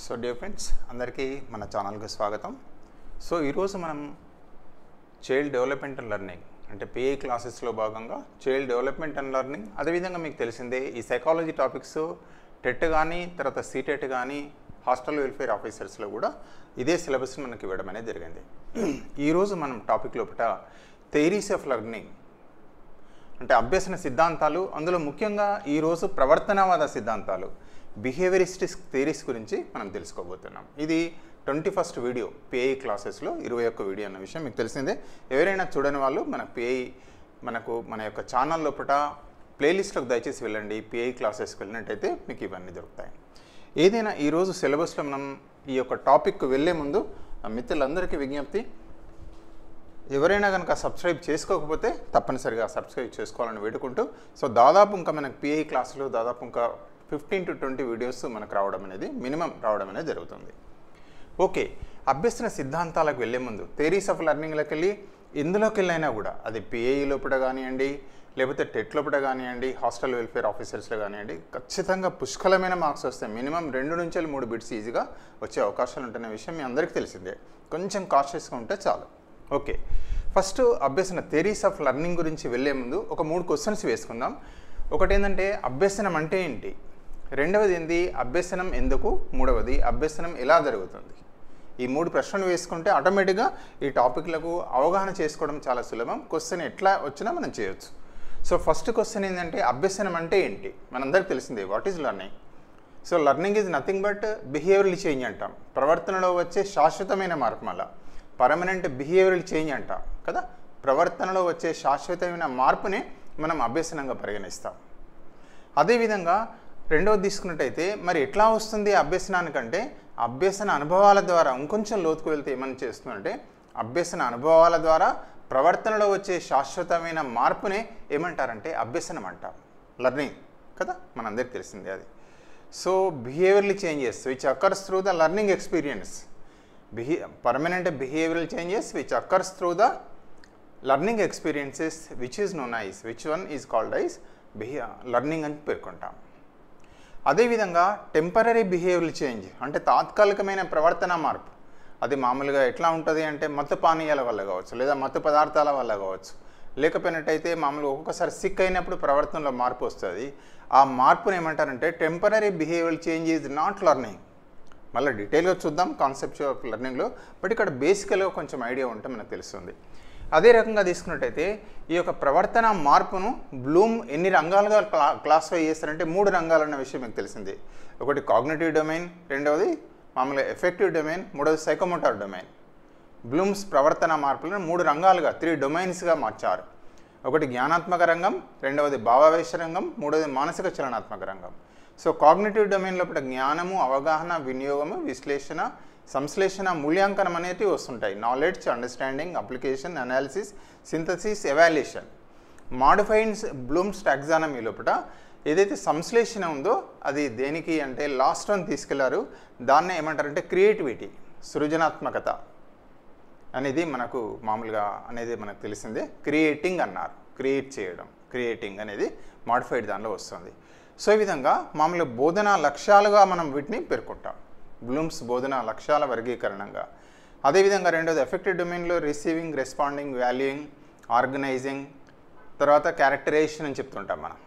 So dear friends అందరికీ మన ఛానల్కి స్వాగతం. సో ఈరోజు మనం చైల్డ్ డెవలప్మెంట్ అండ్ లెర్నింగ్ అంటే పిఏ క్లాసెస్లో భాగంగా చైల్డ్ డెవలప్మెంట్ అండ్ లెర్నింగ్, అదేవిధంగా మీకు తెలిసిందే ఈ సైకాలజీ టాపిక్స్ టెట్ కానీ తర్వాత సీటెట్ కానీ హాస్టల్ వెల్ఫేర్ ఆఫీసర్స్లో కూడా ఇదే సిలబస్ మనకి ఇవ్వడం అనేది జరిగింది. ఈరోజు మనం టాపిక్ లోపల థియరీస్ ఆఫ్ లెర్నింగ్ అంటే అభ్యసన సిద్ధాంతాలు, అందులో ముఖ్యంగా ఈరోజు ప్రవర్తనవాద సిద్ధాంతాలు బిహేవియరిస్టిక్ థియరీస్ గురించి మనం తెలుసుకోబోతున్నాం. ఇది 21st వీడియో పిఐ క్లాసెస్లో 21 వీడియో అన్న విషయం మీకు తెలిసిందే. ఎవరైనా చూడని వాళ్ళు మన పిఐ మన యొక్క ఛానల్ లోపల ప్లేలిస్ట్లోకి దయచేసి వెళ్ళండి. పిఐ క్లాసెస్కి వెళ్ళినట్టయితే మీకు ఇవన్నీ దొరుకుతాయి. ఏదైనా ఈరోజు సిలబస్లో మనం ఈ యొక్క టాపిక్ వెళ్ళే ముందు మిత్రులందరికీ విజ్ఞప్తి, ఎవరైనా కనుక సబ్స్క్రైబ్ చేసుకోకపోతే తప్పనిసరిగా సబ్స్క్రైబ్ చేసుకోవాలని వేడుకుంటూ, సో దాదాపు ఇంకా మనకు పిఐ క్లాసులో దాదాపు ఇంకా 15 to 20 వీడియోస్ మనకు రావడం అనేది మినిమం రావడం అనేది జరుగుతుంది. ఓకే, అభ్యసన సిద్ధాంతాలకు వెళ్ళే ముందు థియరీస్ ఆఫ్ లెర్నింగ్లోకి వెళ్ళి ఇందులోకి వెళ్ళైనా కూడా అది పిఐ లోపల కానివ్వండి, లేకపోతే టెట్ లోపల కానివ్వండి, హాస్టల్ వెల్ఫేర్ ఆఫీసర్స్లో కానివ్వండి, ఖచ్చితంగా పుష్కలమైన మార్క్స్ వస్తాయి. మినిమం 2 నుంచి 3 బిట్స్ ఈజీగా వచ్చే అవకాశాలు ఉంటున్న విషయం మీ అందరికీ తెలిసిందే. కొంచెం కాషియస్గా ఉంటే చాలు. ఓకే, ఫస్ట్ అభ్యసన థియరీస్ ఆఫ్ లెర్నింగ్ గురించి వెళ్ళే ముందు ఒక 3 క్వశ్చన్స్ వేసుకుందాం. ఒకటి ఏంటంటే అభ్యసనం అంటే ఏంటి, రెండవది ఏంది అభ్యసనం ఎందుకు, మూడవది అభ్యసనం ఎలా జరుగుతుంది. ఈ 3 ప్రశ్నలు వేసుకుంటే ఆటోమేటిక్గా ఈ టాపిక్లకు అవగాహన చేసుకోవడం చాలా సులభం. క్వశ్చన్ ఎట్లా వచ్చినా మనం చేయొచ్చు. సో ఫస్ట్ క్వశ్చన్ ఏంటంటే అభ్యసనం అంటే ఏంటి, మనందరికీ తెలిసిందే what is learning. So learning is nothing but behavioural change అంటాం. ప్రవర్తనలో వచ్చే శాశ్వతమైన మార్పు, మళ్ళా పర్మనెంట్ బిహేవియరల్ చేంజ్ అంటాం కదా. ప్రవర్తనలో వచ్చే శాశ్వతమైన మార్పుని మనం అభ్యసనంగా పరిగణిస్తాం. అదేవిధంగా రెండవది తీసుకున్నట్టయితే మరి ఎట్లా వస్తుంది అభ్యసనానికంటే, అభ్యసన అనుభవాల ద్వారా ఇంకొంచెం లోతుకు వెళ్తే ఏమని చేస్తుందంటే అభ్యసన అనుభవాల ద్వారా ప్రవర్తనలో వచ్చే శాశ్వతమైన మార్పునే ఏమంటారంటే అభ్యసనం అంటాం, లెర్నింగ్ కదా, మనందరికీ తెలిసిందే అది. So behavioural changes which occurs through the learning experience, permanent behavioural changes which occurs through the learning experiences which is known ice which one is called ice learning అని పేర్కొంటాం. అదేవిధంగా టెంపరీ బిహేవియరల్ చేంజ్ అంటే తాత్కాలికమైన ప్రవర్తన మార్పు. అది మామూలుగా ఎట్లా ఉంటుంది అంటే మత్తు పానీయాల వల్ల కావచ్చు, లేదా మత్తు పదార్థాల వల్ల కావచ్చు, లేకపోయినట్టయితే మామూలుగా ఒక్కొక్కసారి సిక్ అయినప్పుడు ప్రవర్తనలో మార్పు వస్తుంది. ఆ మార్పుని ఏమంటారంటే temporary behavioural change is not learning. మళ్ళీ డీటెయిల్గా చూద్దాం కాన్సెప్ట్ ఆఫ్ లెర్నింగ్లో, బట్ ఇక్కడ బేసికల్గా కొంచెం ఐడియా ఉంటే మనకు తెలుస్తుంది. అదే రకంగా తీసుకున్నట్టయితే ఈ యొక్క ప్రవర్తన మార్పును బ్లూమ్ ఎన్ని రంగాలుగా క్లాసిఫై చేస్తారంటే 3 రంగాలు అన్న విషయం మీకు తెలిసింది. ఒకటి కాగ్నిటివ్ డొమైన్, రెండవది మామూలుగా ఎఫెక్టివ్ డొమైన్, మూడవది సైకోమోటార్ డొమైన్. బ్లూమ్స్ ప్రవర్తన మార్పులను 3 రంగాలుగా 3 డొమైన్స్గా మార్చారు. ఒకటి జ్ఞానాత్మక రంగం, రెండవది భావావేశ రంగం, మూడవది మానసిక చలనాత్మక రంగం. సో కాగ్నిటివ్ డొమైన్ లోపల జ్ఞానము, అవగాహన, వినియోగము, విశ్లేషణ, సంశ్లేషణ, మూల్యాంకనం అనేవి వస్తుంటాయి. Knowledge, understanding, application, analysis, synthesis, evaluation. Modified Bloom's taxonomy లోపల ఏదైతే సంశ్లేషణ ఉందో అది దేనికి అంటే లాస్ట్ వన్ తీసుకెళ్లారు. దాన్నే ఏమంటారంటే క్రియేటివిటీ, సృజనాత్మకత అనేది మనకు మామూలుగా అనేది మనకు తెలిసిందే. క్రియేటింగ్ అన్నారు, క్రియేట్ చేయడం, క్రియేటింగ్ అనేది మాడిఫైడ్ దానిలో వస్తుంది. సో ఈ విధంగా మామూలుగా బోధనా లక్ష్యాలుగా మనం వీటిని పేర్కొంటాం, బ్లూమ్స్ బోధనా లక్ష్యాల వర్గీకరణంగా. అదేవిధంగా రెండోది ఎఫెక్టివ్ డొమైన్లో రిసీవింగ్, రెస్పాండింగ్, వాల్యూయింగ్, ఆర్గనైజింగ్, తర్వాత క్యారెక్టరైజేషన్ అని చెప్తుంటాం మనం,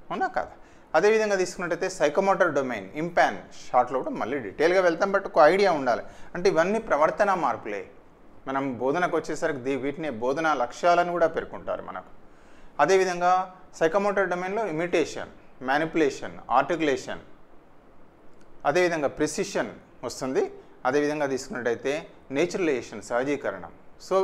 అవునా కాదు. అదేవిధంగా తీసుకున్నట్టయితే సైకోమోటర్ డొమైన్, ఇంపాన్ షార్ట్లో కూడా మళ్ళీ డీటెయిల్గా వెళ్తాం, బట్ ఒక ఐడియా ఉండాలి. అంటే ఇవన్నీ ప్రవర్తన మార్పులే. మనం బోధనకు వచ్చేసరికి వీటిని బోధనా లక్ష్యాలను కూడా పేర్కొంటారు మనకు. అదేవిధంగా సైకోమోటర్ డొమైన్లో ఇమిటేషన్, మ్యానిపులేషన్, ఆర్టికులేషన్, అదేవిధంగా ప్రిసిషన్ వస్తుంది. అదేవిధంగా తీసుకున్నట్టయితే నేచురలైజేషన్, సహజీకరణం. సో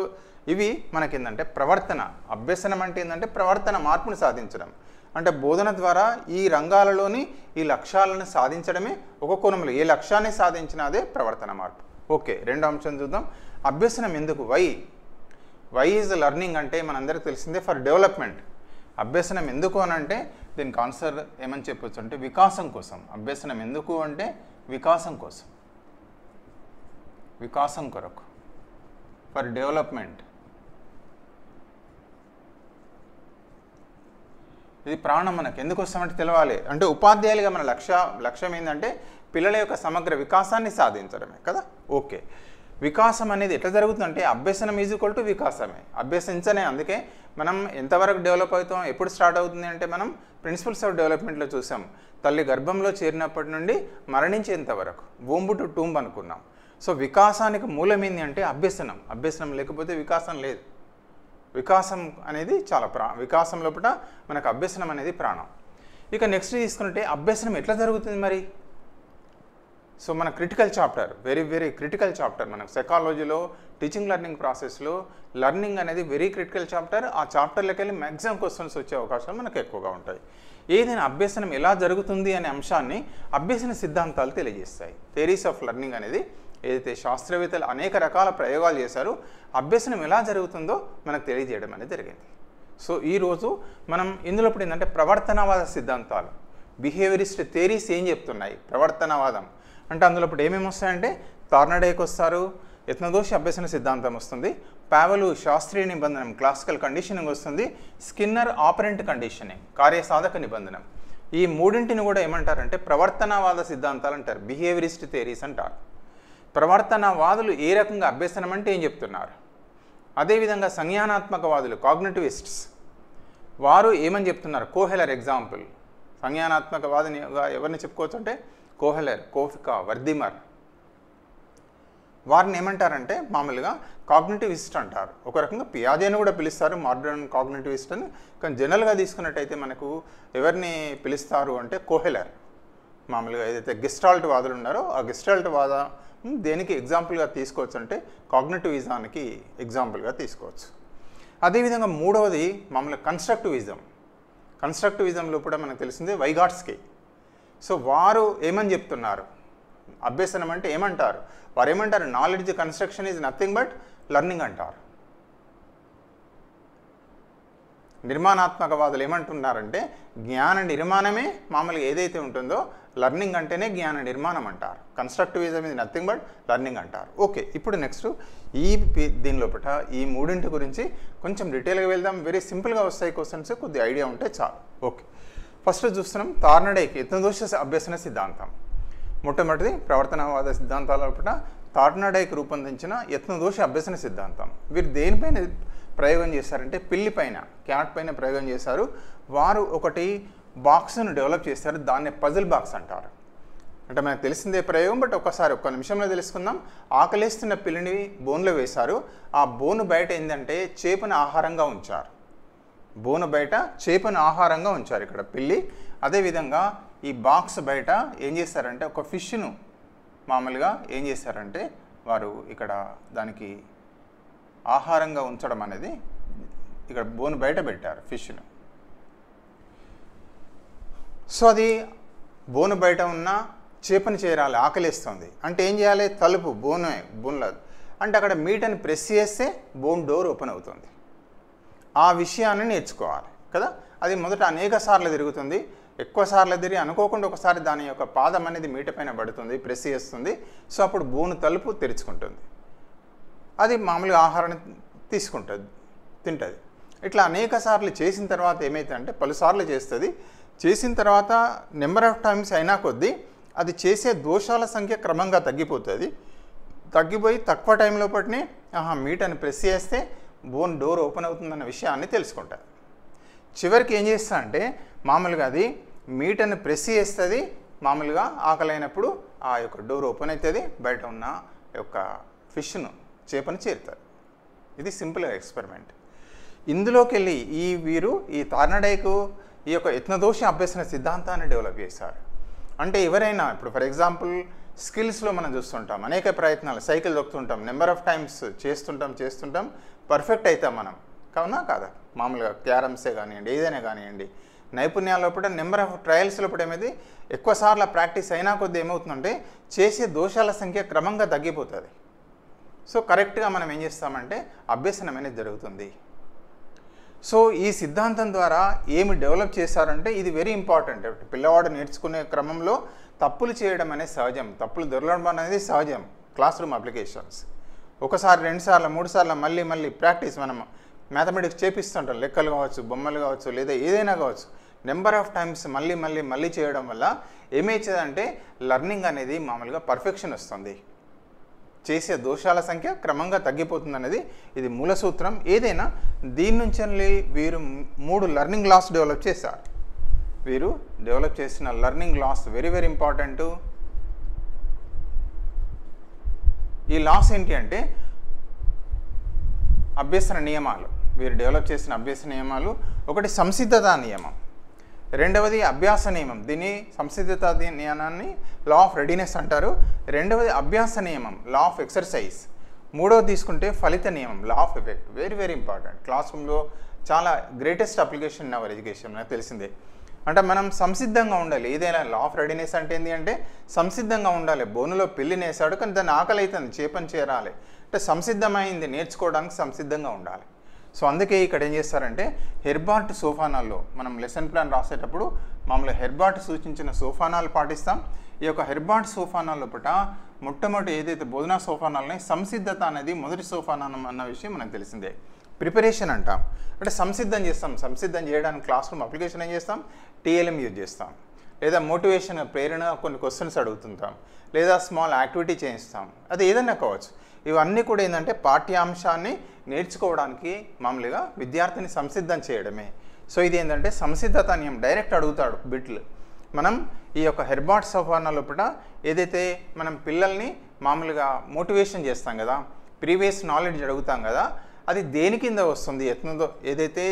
ఇవి మనకేంటంటే ప్రవర్తన. అభ్యసనం అంటే ఏంటంటే ప్రవర్తన మార్పును సాధించడం. అంటే బోధన ద్వారా ఈ రంగాలలోని ఈ లక్ష్యాలను సాధించడమే ఒక కోణంలో ఏ లక్ష్యాన్ని సాధించినా అదే ప్రవర్తన మార్పు. ఓకే, రెండో అంశం చూద్దాం. అభ్యసనం ఎందుకు, వై ఈజ్ లెర్నింగ్ అంటే మనందరికీ తెలిసిందే ఫర్ డెవలప్మెంట్. అభ్యసనం ఎందుకు అని అంటే దీనికి ఆన్సర్ ఏమని చెప్పొచ్చు అంటే వికాసం కోసం. అభ్యసనం ఎందుకు అంటే వికాసం కోసం, వికాసం కొరకు, ఫర్ డెవలప్మెంట్. ఇది ప్రాణం. మనకు ఎందుకు వస్తామంటే తెలవాలి. అంటే ఉపాధ్యాయులుగా మన లక్ష్యం ఏంటంటే పిల్లల యొక్క సమగ్ర వికాసాన్ని సాధించడమే కదా. ఓకే, వికాసం అనేది ఎట్లా జరుగుతుందంటే అభ్యసనం ఈజ్ ఈక్వల్ టు వికాసమే. అభ్యసించనే, అందుకే మనం ఎంతవరకు డెవలప్ అవుతాం, ఎప్పుడు స్టార్ట్ అవుతుంది అంటే మనం ప్రిన్సిపల్స్ ఆఫ్ డెవలప్మెంట్లో చూసాం. తల్లి గర్భంలో చేరినప్పటి నుండి మరణించేంత వరకు, వూంబ్ టు టూంబ్ అనుకున్నాం. సో వికాసానికి మూలం ఏంటి అంటే అభ్యసనం. అభ్యసనం లేకపోతే వికాసం లేదు. వికాసం అనేది చాలా వికాసం లోపల మనకు అభ్యసనం అనేది ప్రాణం. ఇక నెక్స్ట్ తీసుకుంటే అభ్యసనం ఎట్లా జరుగుతుంది మరి. సో మన critical chapter, very very critical chapter. మనకు సైకాలజీలో టీచింగ్ లెర్నింగ్ ప్రాసెస్లో లెర్నింగ్ అనేది వెరీ క్రిటికల్ చాప్టర్. ఆ చాప్టర్లోకి వెళ్ళి మ్యాక్సిమం క్వశ్చన్స్ వచ్చే అవకాశాలు మనకు ఎక్కువగా ఉంటాయి. ఏదైనా అభ్యసనం ఎలా జరుగుతుంది అనే అంశాన్ని అభ్యసన సిద్ధాంతాలు తెలియజేస్తాయి. థియరీస్ ఆఫ్ లెర్నింగ్ అనేది ఏదైతే శాస్త్రవేత్తలు అనేక రకాల ప్రయోగాలు చేశారో అభ్యసనం ఎలా జరుగుతుందో మనకు తెలియజేయడం అనేది జరిగింది. సో ఈరోజు మనం ఇందులో ఇప్పుడు ఏంటంటే ప్రవర్తనవాద సిద్ధాంతాలు, బిహేవియరిస్ట్ థియరీస్ ఏం చెప్తున్నాయి. ప్రవర్తనవాదం అంటే అందులో ఇప్పుడు ఏమేమి వస్తాయంటే తార్నడేకి వస్తారు, యత్నదోషి అభ్యసన సిద్ధాంతం వస్తుంది, పావెలు శాస్త్రీయ నిబంధనం క్లాసికల్ కండిషనింగ్ వస్తుంది, స్కిన్నర్ ఆపరెంట్ కండిషనింగ్ కార్యసాధక నిబంధనం. ఈ మూడింటిని కూడా ఏమంటారంటే ప్రవర్తనవాద సిద్ధాంతాలు అంటారు, బిహేవియరిస్ట్ థియరీస్ అంటారు. ప్రవర్తనవాదులు ఏ రకంగా అభ్యసనం అంటే ఏం చెప్తున్నారు. అదేవిధంగా సంజ్ఞానాత్మకవాదులు కాగ్నిటివిస్ట్స్ వారు ఏమని చెప్తున్నారు. కోహెలర్ ఎగ్జాంపుల్, సంజ్ఞానాత్మకవాదిని ఎవరిని చెప్పుకోవచ్చు అంటే కోహెలర్, కోఫికా, వర్దిమర్. వారిని ఏమంటారంటే మామూలుగా కాగ్నిటివిస్ట్ అంటారు. ఒక రకంగా పియాజేని కూడా పిలుస్తారు మోడర్న్ కాగ్నిటివిస్ట్ అని. కానీ జనరల్గా తీసుకున్నట్టయితే మనకు ఎవరిని పిలుస్తారు అంటే కోహెలర్. మామూలుగా ఏదైతే గెస్టాల్ట్ వాదులు ఉన్నారో ఆ గెస్టాల్ట్ వాద దేనికి ఎగ్జాంపుల్గా తీసుకోవచ్చు అంటే కాగ్నిటివిజానికి ఎగ్జాంపుల్గా తీసుకోవచ్చు. అదేవిధంగా మూడవది మామూలుగా కన్స్ట్రక్టివిజం. కన్స్ట్రక్టివిజంలో కూడా మనకు తెలిసిందే వైగాట్స్కి. సో వారు ఏమని చెప్తున్నారు, అభ్యసనం అంటే ఏమంటారు, వారు ఏమంటారు knowledge construction is nothing but learning అంటారు. నిర్మాణాత్మకవాదులు ఏమంటున్నారంటే జ్ఞాన నిర్మాణమే మామూలుగా ఏదైతే ఉంటుందో లెర్నింగ్ అంటేనే జ్ఞాన నిర్మాణం అంటారు. కన్స్ట్రక్టివిజం ఇది నథింగ్ బట్ లెర్నింగ్ అంటారు. ఓకే, ఇప్పుడు నెక్స్ట్ దీని లోపల ఈ మూడింటి గురించి కొంచెం డీటెయిల్గా వెళ్దాం. వెరీ సింపుల్గా వస్తాయి క్వశ్చన్స్, కొద్ది ఐడియా ఉంటే చాలు. ఓకే, ఫస్ట్ చూస్తున్నాం తార్నడేకి యత్నదోష అభ్యసన సిద్ధాంతం. మొట్టమొదటిది ప్రవర్తనవాద సిద్ధాంతాల లోపల తార్నడేకి రూపొందించిన యత్నదోష అభ్యసన సిద్ధాంతం. వీరు దేనిపైన ప్రయోగం చేశారంటే పిల్లి పైన, క్యాట్ పైన ప్రయోగం చేశారు. వారు ఒకటి బాక్స్ను డెవలప్ చేశారు, దాన్ని పజిల్ బాక్స్ అంటారు. అంటే మనకు తెలిసిందే ప్రయోగం, బట్ ఒక్క నిమిషంలో తెలుసుకుందాం. ఆకలిస్తున్న పిల్లిని బోన్లో వేశారు. ఆ బోను బయట ఏంటంటే చేపను ఆహారంగా ఉంచారు. బోను బయట చేపను ఆహారంగా ఉంచారు ఇక్కడ పిల్లి. అదేవిధంగా ఈ బాక్స్ బయట ఏం చేశారంటే ఒక ఫిష్ను మామూలుగా ఏం చేశారంటే వారు ఇక్కడ దానికి ఆహారంగా ఉంచడం అనేది ఇక్కడ బోను బయట పెట్టారు ఫిష్ను. సో అది బోను బయట ఉన్న చేపని చేరాలి, ఆకలిస్తుంది అంటే ఏం చేయాలి, తలుపు బోన్లో అంటే అక్కడ మీటని ప్రెస్ చేస్తే బోన్ డోర్ ఓపెన్ అవుతుంది. ఆ విషయాన్ని నేర్చుకోవాలి కదా. అది మొదట అనేక సార్లు తిరుగుతుంది, ఎక్కువ సార్లు తిరిగి అనుకోకుండా ఒకసారి దాని యొక్క పాదం అనేది మీట పైన పడుతుంది, ప్రెస్ చేస్తుంది. సో అప్పుడు బోను తలుపు తెరుచుకుంటుంది, అది మామూలుగా ఆహారాన్ని తీసుకుంటుంది, తింటుంది. ఇట్లా అనేక సార్లు చేసిన తర్వాత ఏమవుతుందంటే పలుసార్లు చేస్తుంది. చేసిన తర్వాత నెంబర్ ఆఫ్ టైమ్స్ అయినా కొద్దీ అది చేసే దోషాల సంఖ్య క్రమంగా తగ్గిపోతుంది. తగ్గిపోయి తక్కువ టైం లోపటినే మీటని ప్రెస్ చేస్తే బోన్ డోర్ ఓపెన్ అవుతుందన్న విషయాన్ని తెలుసుకుంటుంది. చివరికి ఏం చేస్తా అంటే మామూలుగా అది మీటని ప్రెస్ చేస్తుంది, మామూలుగా ఆకలైనప్పుడు ఆ యొక్క డోర్ ఓపెన్ అవుతుంది, బయట ఉన్న యొక్క ఫిష్ను చేపను చేరుతుంది. ఇది సింపుల్గా ఎక్స్పెరిమెంట్. ఇందులోకి వెళ్ళి వీరు ఈ తార్నడేకు ఈ యొక్క యత్నదోష అభ్యసన సిద్ధాంతాన్ని డెవలప్ చేశారు. అంటే ఎవరైనా ఇప్పుడు ఫర్ ఎగ్జాంపుల్ స్కిల్స్లో మనం చూస్తుంటాం అనేక ప్రయత్నాలు, సైకిల్ దొక్కుతుంటాం, నెంబర్ ఆఫ్ టైమ్స్ చేస్తుంటాం, పర్ఫెక్ట్ అవుతాం మనం, కావునా కాదా. మామూలుగా క్యారమ్సే కానివ్వండి, ఏదైనా కానివ్వండి, నైపుణ్యాల లోపల నెంబర్ ఆఫ్ ట్రయల్స్ లోపల ఏమైంది ఎక్కువసార్లు ప్రాక్టీస్ అయినా కొద్ది ఏమవుతుందంటే చేసే దోషాల సంఖ్య క్రమంగా తగ్గిపోతుంది. సో కరెక్ట్గా మనం ఏం చేస్తామంటే అభ్యసనం అనేది జరుగుతుంది. సో ఈ సిద్ధాంతం ద్వారా ఏమి డెవలప్ చేశారంటే ఇది వెరీ ఇంపార్టెంట్. పిల్లవాడు నేర్చుకునే క్రమంలో తప్పులు చేయడం అనేది సహజం, తప్పులు దొరలడం అనేది సహజం. క్లాస్ రూమ్ అప్లికేషన్స్ ఒకసారి 2 సార్లు 3 సార్లు మళ్ళీ ప్రాక్టీస్ మనం మ్యాథమెటిక్స్ చేపిస్తుంటాం, లెక్కలు కావచ్చు, బొమ్మలు కావచ్చు, లేదా ఏదైనా కావచ్చు. నెంబర్ ఆఫ్ టైమ్స్ మళ్ళీ చేయడం వల్ల ఏమవుతుందంటే లర్నింగ్ అనేది మామూలుగా పర్ఫెక్షన్ వస్తుంది, చేసే దోషాల సంఖ్య క్రమంగా తగ్గిపోతుంది అనేది ఇది మూల సూత్రం. ఏదైనా దీని నుంచి వీరు 3 లర్నింగ్ లాస్ డెవలప్ చేశారు. వీరు డెవలప్ చేసిన learning laws very very important. ఈ లాస్ ఏంటి అంటే అభ్యసన నియమాలు. వీరు డెవలప్ చేసిన అభ్యసన నియమాలు, ఒకటి సంసిద్ధత నియమం, రెండవది అభ్యాస నియమం. దీన్ని సంసిద్ధత నియమాన్ని లా ఆఫ్ రెడీనెస్ అంటారు. రెండవది అభ్యాస నియమం లా ఆఫ్ ఎక్సర్సైజ్. మూడవది తీసుకుంటే ఫలిత నియమం law of effect. Very very important. Class రూమ్లో చాలా greatest application in our education నాకు తెలిసిందే. అంటే మనం సంసిద్ధంగా ఉండాలి. ఏదైనా లా ఆఫ్ రెడీనెస్ అంటే ఏంటి అంటే సంసిద్ధంగా ఉండాలి. బోనులో పిల్లినేసాడు కానీ దాన్ని ఆకలి అవుతుంది, చేపని చేరాలి అంటే సంసిద్ధమైంది, నేర్చుకోవడానికి సంసిద్ధంగా ఉండాలి. సో అందుకే ఇక్కడ ఏం చేస్తారంటే హెర్బార్ట్ సోపానాల్లో మనం లెసన్ ప్లాన్ రాసేటప్పుడు మామూలుగా హెర్బార్ట్ సూచించిన సోపానాలు పాటిస్తాం. ఈ యొక్క హెర్బార్ట్ సోపానాల లోపల మొట్టమొదటి ఏదైతే బోధనా సోపానాలని సంసిద్ధత అనేది మొదటి సోపానం అన్న విషయం మనకు తెలిసిందే. ప్రిపరేషన్ అంటాం అంటే సంసిద్ధం చేస్తాం. సంసిద్ధం చేయడానికి క్లాస్ రూమ్ అప్లికేషన్ ఏం చేస్తాం, టీఎల్ఎం యూజ్ చేస్తాం, లేదా మోటివేషన్ ప్రేరణ కొన్ని క్వశ్చన్స్ అడుగుతుంటాం, లేదా స్మాల్ యాక్టివిటీ చేయిస్తాం, అది ఏదైనా కావచ్చు. ఇవన్నీ కూడా ఏంటంటే పాఠ్యాంశాన్ని నేర్చుకోవడానికి మామూలుగా విద్యార్థిని సంసిద్ధం చేయడమే. సో ఇది ఏంటంటే సంసిద్ధత నియమం డైరెక్ట్ అడుగుతాడు బిట్లు. మనం ఈ యొక్క హెర్బార్ట్ సోపానాల లోపల ఏదైతే మనం పిల్లల్ని మామూలుగా మోటివేషన్ చేస్తాం కదా, ప్రీవియస్ నాలెడ్జ్ అడుగుతాం కదా, అది దేని కింద వస్తుంది ఎత్తుందో ఏదైతే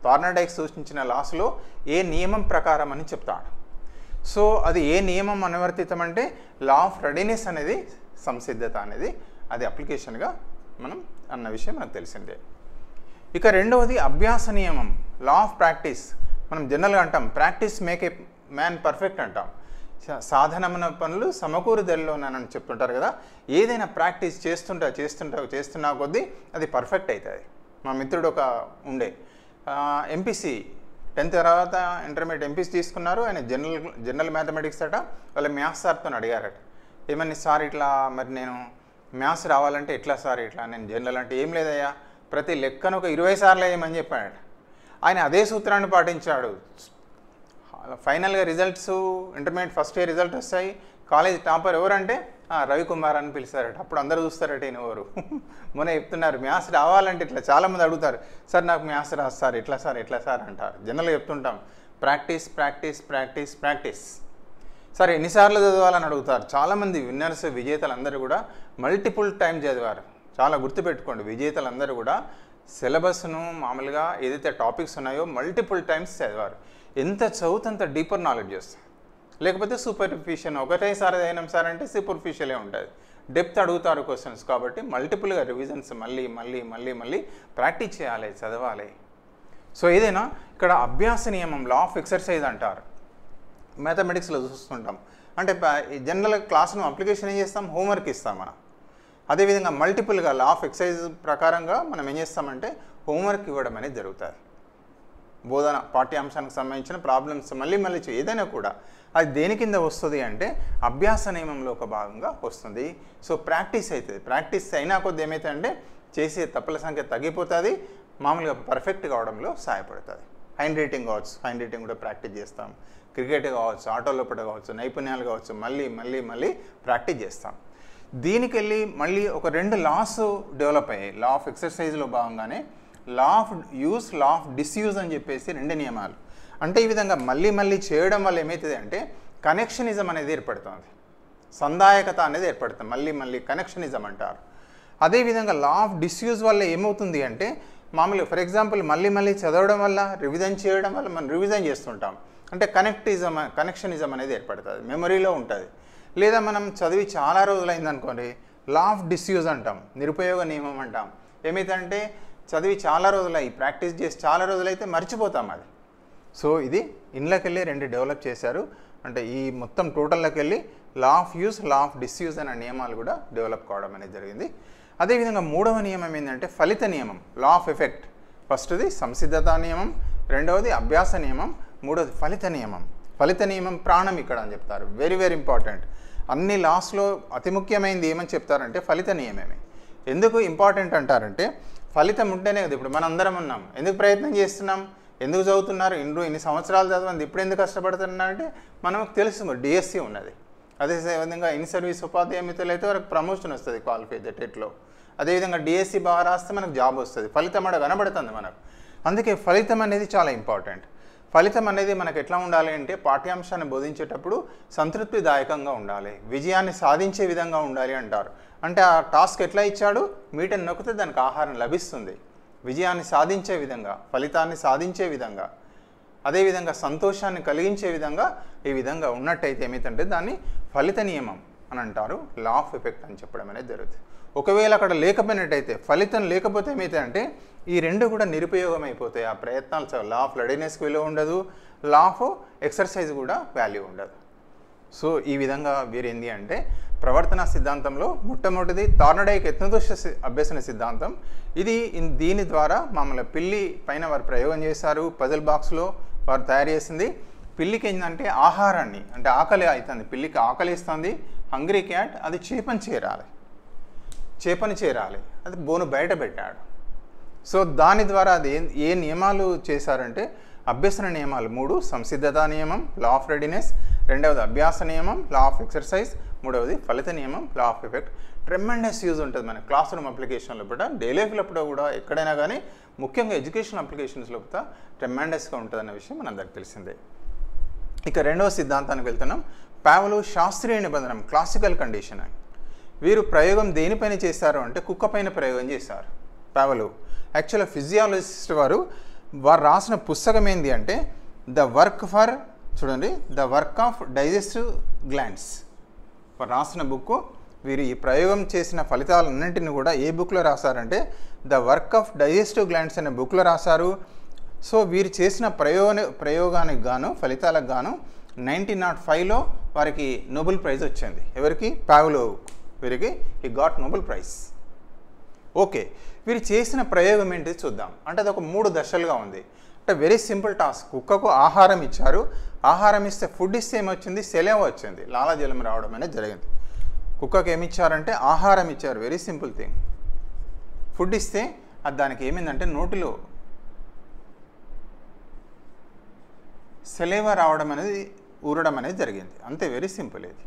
థార్నడైక్ సూచించిన లాస్లో ఏ నియమం ప్రకారం అని చెప్తాడు. సో అది ఏ నియమం అనువర్తితం అంటే లా ఆఫ్ రెడీనెస్ అనేది సంసిద్ధత అనేది అది అప్లికేషన్గా మనం అన్న విషయం మనకు తెలిసిందే. ఇక రెండవది అభ్యాస నియమం లా ఆఫ్ ప్రాక్టీస్. మనం జనరల్గా అంటాం practice make a man perfect అంటాం. సాధనమైన పనులు సమకూరుదలలోనని చెప్తుంటారు కదా. ఏదైనా ప్రాక్టీస్ చేస్తున్నా కొద్దీ అది పర్ఫెక్ట్ అవుతుంది. మా మిత్రుడు ఒక ఉండే ఎంపీసీ 10th తర్వాత ఇంటర్మీడియట్ ఎంపీసీ తీసుకున్నారు. ఆయన జనరల్ మ్యాథమెటిక్స్ అట. వాళ్ళ మ్యాథ్స్ సార్తో అడిగారట, ఏమని సార్ ఇట్లా మరి నేను మ్యాథ్స్ రావాలంటే ఎట్లా సార్ ఇట్లా, నేను జనరల్ అంటే ఏం లేదయ్యా ప్రతి లెక్కను ఒక 20 సార్లు వేయమని చెప్పాడట. ఆయన అదే సూత్రాన్ని పాటించాడు. ఫైనల్గా results intermediate first year result వస్తాయి. కాలేజ్ టాపర్ ఎవరంటే రవికుమార్ అని పిలిచారట. అప్పుడు అందరూ చూస్తారట ఈయన ఎవరు. మొన్న చెప్తున్నారు మ్యాథ్స్ రావాలంటే ఇట్లా చాలామంది అడుగుతారు, సార్ నాకు మ్యాథ్స్ రాదు సార్ ఎట్లా సార్ అంటారు. జనరల్గా చెప్తుంటాం ప్రాక్టీస్ ప్రాక్టీస్ ప్రాక్టీస్ ప్రాక్టీస్. సరే ఎన్నిసార్లు చదవాలని అడుగుతారు. చాలామంది విన్నర్స్ విజేతలందరూ కూడా మల్టిపుల్ టైం చదివారు. చాలా గుర్తుపెట్టుకోండి, విజేతలందరూ కూడా సిలబస్ను మామూలుగా ఏదైతే టాపిక్స్ ఉన్నాయో మల్టిపుల్ టైమ్స్ చదివారు. ఎంత చదువుతే అంత డీపర్ నాలెడ్జ్ వస్తుంది. లేకపోతే సూపర్ఫిషియల్ ఒకటేసారి అయినాం సార్ అంటే సూపర్ఫిషియలే ఉంటుంది. డెప్త్ అడుగుతారు క్వశ్చన్స్ కాబట్టి మల్టిపుల్గా రివిజన్స్ మళ్ళీ ప్రాక్టీస్ చేయాలి, చదవాలి. సో ఏదైనా ఇక్కడ అభ్యాస నియమం లా ఆఫ్ ఎక్సర్సైజ్ అంటారు. మ్యాథమెటిక్స్లో చూస్తుంటాం అంటే జనరల్ క్లాస్ను అప్లికేషన్ ఏం చేస్తాం, హోంవర్క్ ఇస్తాం మనం. అదేవిధంగా మల్టిపుల్గా లా ఆఫ్ ఎక్సర్సైజ్ ప్రకారంగా మనం ఏం చేస్తామంటే హోంవర్క్ ఇవ్వడం అనేది జరుగుతుంది. బోధన పాఠ్యాంశానికి సంబంధించిన ప్రాబ్లమ్స్ మళ్ళీ ఏదైనా కూడా అది దేని కింద వస్తుంది అంటే అభ్యాస నియమంలో ఒక భాగంగా వస్తుంది. సో ప్రాక్టీస్ అవుతుంది. ప్రాక్టీస్ అయినా కొద్ది ఏమవుతుంది అంటే చేసే తప్పుల సంఖ్య తగ్గిపోతుంది, మామూలుగా పర్ఫెక్ట్ కావడంలో సహాయపడుతుంది. హ్యాండ్ రైటింగ్ కావచ్చు, హ్యాండ్ రైటింగ్ కూడా ప్రాక్టీస్ చేస్తాం. క్రికెట్ కావచ్చు, ఆటో లోపల కావచ్చు, నైపుణ్యాలు కావచ్చు, మళ్ళీ ప్రాక్టీస్ చేస్తాం. దీనికి వెళ్ళి మళ్ళీ ఒక 2 లాస్ డెవలప్ అయ్యాయి. లా ఆఫ్ ఎక్సర్సైజ్లో భాగంగానే law of use, law of disuse అని చెప్పేసి 2 నియమాలు. అంటే ఈ విధంగా మళ్ళీ చేయడం వల్ల ఏమవుతుంది అంటే కనెక్షనిజం అనేది ఏర్పడుతుంది, సందాయకత అనేది ఏర్పడుతుంది. మళ్ళీ కనెక్షనిజం అంటారు. అదేవిధంగా లా ఆఫ్ డిస్యూజ్ వల్ల ఏమవుతుంది అంటే మామూలుగా ఫర్ ఎగ్జాంపుల్ మళ్ళీ చదవడం వల్ల రివిజన్ చేయడం వల్ల మనం రివిజన్ చేస్తుంటాం అంటే కనెక్షనిజం అనేది ఏర్పడుతుంది, మెమరీలో ఉంటుంది. లేదా మనం చదివి చాలా రోజులైంది అనుకోండి, లా ఆఫ్ డిస్యూజ్ అంటాం, నిరుపయోగ నియమం అంటాం. ఏమైందంటే చదివి చాలా రోజులై ప్రాక్టీస్ చేసి చాలా రోజులైతే మర్చిపోతాం అది. సో ఇది ఇండ్లకి వెళ్ళి 2 డెవలప్ చేశారు. అంటే ఈ మొత్తం టోటల్లోకి వెళ్ళి law of use, law of disuse అనే నియమాలు కూడా డెవలప్ కావడం అనేది జరిగింది. అదేవిధంగా 3వ నియమం ఏంటంటే ఫలిత నియమం లా ఆఫ్ ఎఫెక్ట్. ఫస్ట్ది సంసిద్ధత నియమం, రెండవది అభ్యాస నియమం, మూడవది ఫలిత నియమం. ఫలిత నియమం ప్రాణం ఇక్కడ అని చెప్తారు. Very very important. అన్ని లాస్లో అతి ముఖ్యమైనది ఏమని చెప్తారంటే ఫలిత నియమమే. ఎందుకు ఇంపార్టెంట్ అంటారంటే ఫలితం ఉంటేనే కదా ఇప్పుడు మనం అందరం ఉన్నాం. ఎందుకు ప్రయత్నం చేస్తున్నాం, ఎందుకు చదువుతున్నారు, ఇన్ని సంవత్సరాలు చదవండి ఇప్పుడు ఎందుకు కష్టపడుతున్నారంటే మనకు తెలుసు డిఎస్సి ఉన్నది. అదే విధంగా ఇన్ సర్వీస్ ఉపాధ్యాయ మిత్రులు అయితే వరకు ప్రమోషన్ వస్తుంది క్వాలిఫైడ్ టెట్లో. అదేవిధంగా డిఎస్సి బాగా రాస్తే మనకు జాబ్ వస్తుంది, ఫలితం అక్కడ కనబడుతుంది మనకు. అందుకే ఫలితం అనేది చాలా ఇంపార్టెంట్. ఫలితం అనేది మనకు ఎట్లా ఉండాలి అంటే పాఠ్యాంశాన్ని బోధించేటప్పుడు సంతృప్తిదాయకంగా ఉండాలి, విజయాన్ని సాధించే విధంగా ఉండాలి అంటారు. అంటే ఆ టాస్క్ ఎట్లా ఇచ్చాడు, మీటని నొక్కితే దానికి ఆహారం లభిస్తుంది, విజయాన్ని సాధించే విధంగా, ఫలితాన్ని సాధించే విధంగా, అదేవిధంగా సంతోషాన్ని కలిగించే విధంగా ఈ విధంగా ఉన్నట్టయితే ఏమైతే దాన్ని ఫలిత నియమం అని అంటారు, లా ఆఫ్ ఎఫెక్ట్ అని చెప్పడం అనేది జరుగుతుంది. ఒకవేళ అక్కడ లేకపోయినట్టయితే, ఫలితం లేకపోతే ఏమైతే అంటే ఈ రెండు కూడా నిరుపయోగం అయిపోతాయి. ఆ ప్రయత్నాలు లా ఆఫ్ రెడీనెస్కి విలువ ఉండదు, లా ఆఫ్ ఎక్సర్సైజ్ కూడా వాల్యూ ఉండదు. సో ఈ విధంగా వీరేంది అంటే ప్రవర్తన సిద్ధాంతంలో మొట్టమొదటిది థార్నడైక్ ఎత్నోదోష అభ్యసన సిద్ధాంతం. ఇది దీని ద్వారా మామూలుగా పిల్లి పైన వారు ప్రయోగం చేశారు, పజిల్ బాక్స్లో వారు తయారు చేసింది. పిల్లికి ఏంటంటే ఆహారాన్ని, అంటే ఆకలి అవుతుంది, పిల్లికి ఆకలి ఇస్తుంది, హంగ్రీ క్యాట్, అది చేపని చేరాలి, అది బోను బయట పెట్టాడు. సో దాని ద్వారా అది ఏ నియమాలు చేశారంటే అభ్యసన నియమాలు 3, సంసిద్ధతా నియమం, లా ఆఫ్ రెడీనెస్, రెండవది అభ్యాస నియమం, లా ఆఫ్ ఎక్సర్సైజ్, మూడవది ఫలిత నియమం, law of effect. Tremendous use ఉంటుంది మన క్లాస్ రూమ్ అప్లికేషన్లో కూడా, డైలీ లైఫ్లో కూడా, ఎక్కడైనా కానీ ముఖ్యంగా ఎడ్యుకేషన్ అప్లికేషన్స్లో కూడా ట్రెమెండస్గా ఉంటుంది అన్న విషయం మనందరికి తెలిసిందే. ఇక రెండవ సిద్ధాంతానికి వెళ్తున్నాం, పావలోవ్ శాస్త్రీయ నిబంధన, క్లాసికల్ కండిషన్. వీరు ప్రయోగం దేనిపైన చేశారు అంటే కుక్క పైన ప్రయోగం చేశారు పావలోవ్. యాక్చువల్గా ఫిజియాలజిస్ట్ వారు రాసిన పుస్తకం ఏంటి అంటే the work of digestive glands. వారు రాసిన బుక్. వీరు ఈ ప్రయోగం చేసిన ఫలితాలన్నింటినీ కూడా ఏ బుక్లో రాశారంటే the work of digestive glands అనే బుక్లో రాశారు. సో వీరు చేసిన ప్రయోగానికి గాను, ఫలితాలకు గాను 1905లో వారికి నోబెల్ ప్రైజ్ వచ్చింది. ఎవరికి? పావలోవ్. వీరికి ఈ గాట్ నోబెల్ ప్రైజ్. ఓకే, వీరు చేసిన ప్రయోగం ఏంటి చూద్దాం. అంటే అది ఒక 3 దశలుగా ఉంది. అంటే వెరీ సింపుల్ టాస్క్. కుక్కకు ఆహారం ఇచ్చారు, ఆహారం ఇస్తే ఫుడ్ ఇస్తే ఏమొచ్చింది, సెలవ వచ్చింది, లాలాజలం రావడం అనేది జరిగింది. కుక్కకు ఏమి ఇచ్చారంటే ఆహారం ఇచ్చారు, వెరీ సింపుల్ థింగ్. ఫుడ్ ఇస్తే అది దానికి ఏమైందంటే నోటిలో సెలవ రావడం అనేది, ఊరడం అనేది జరిగింది. అంతే, వెరీ సింపుల్ ఇది.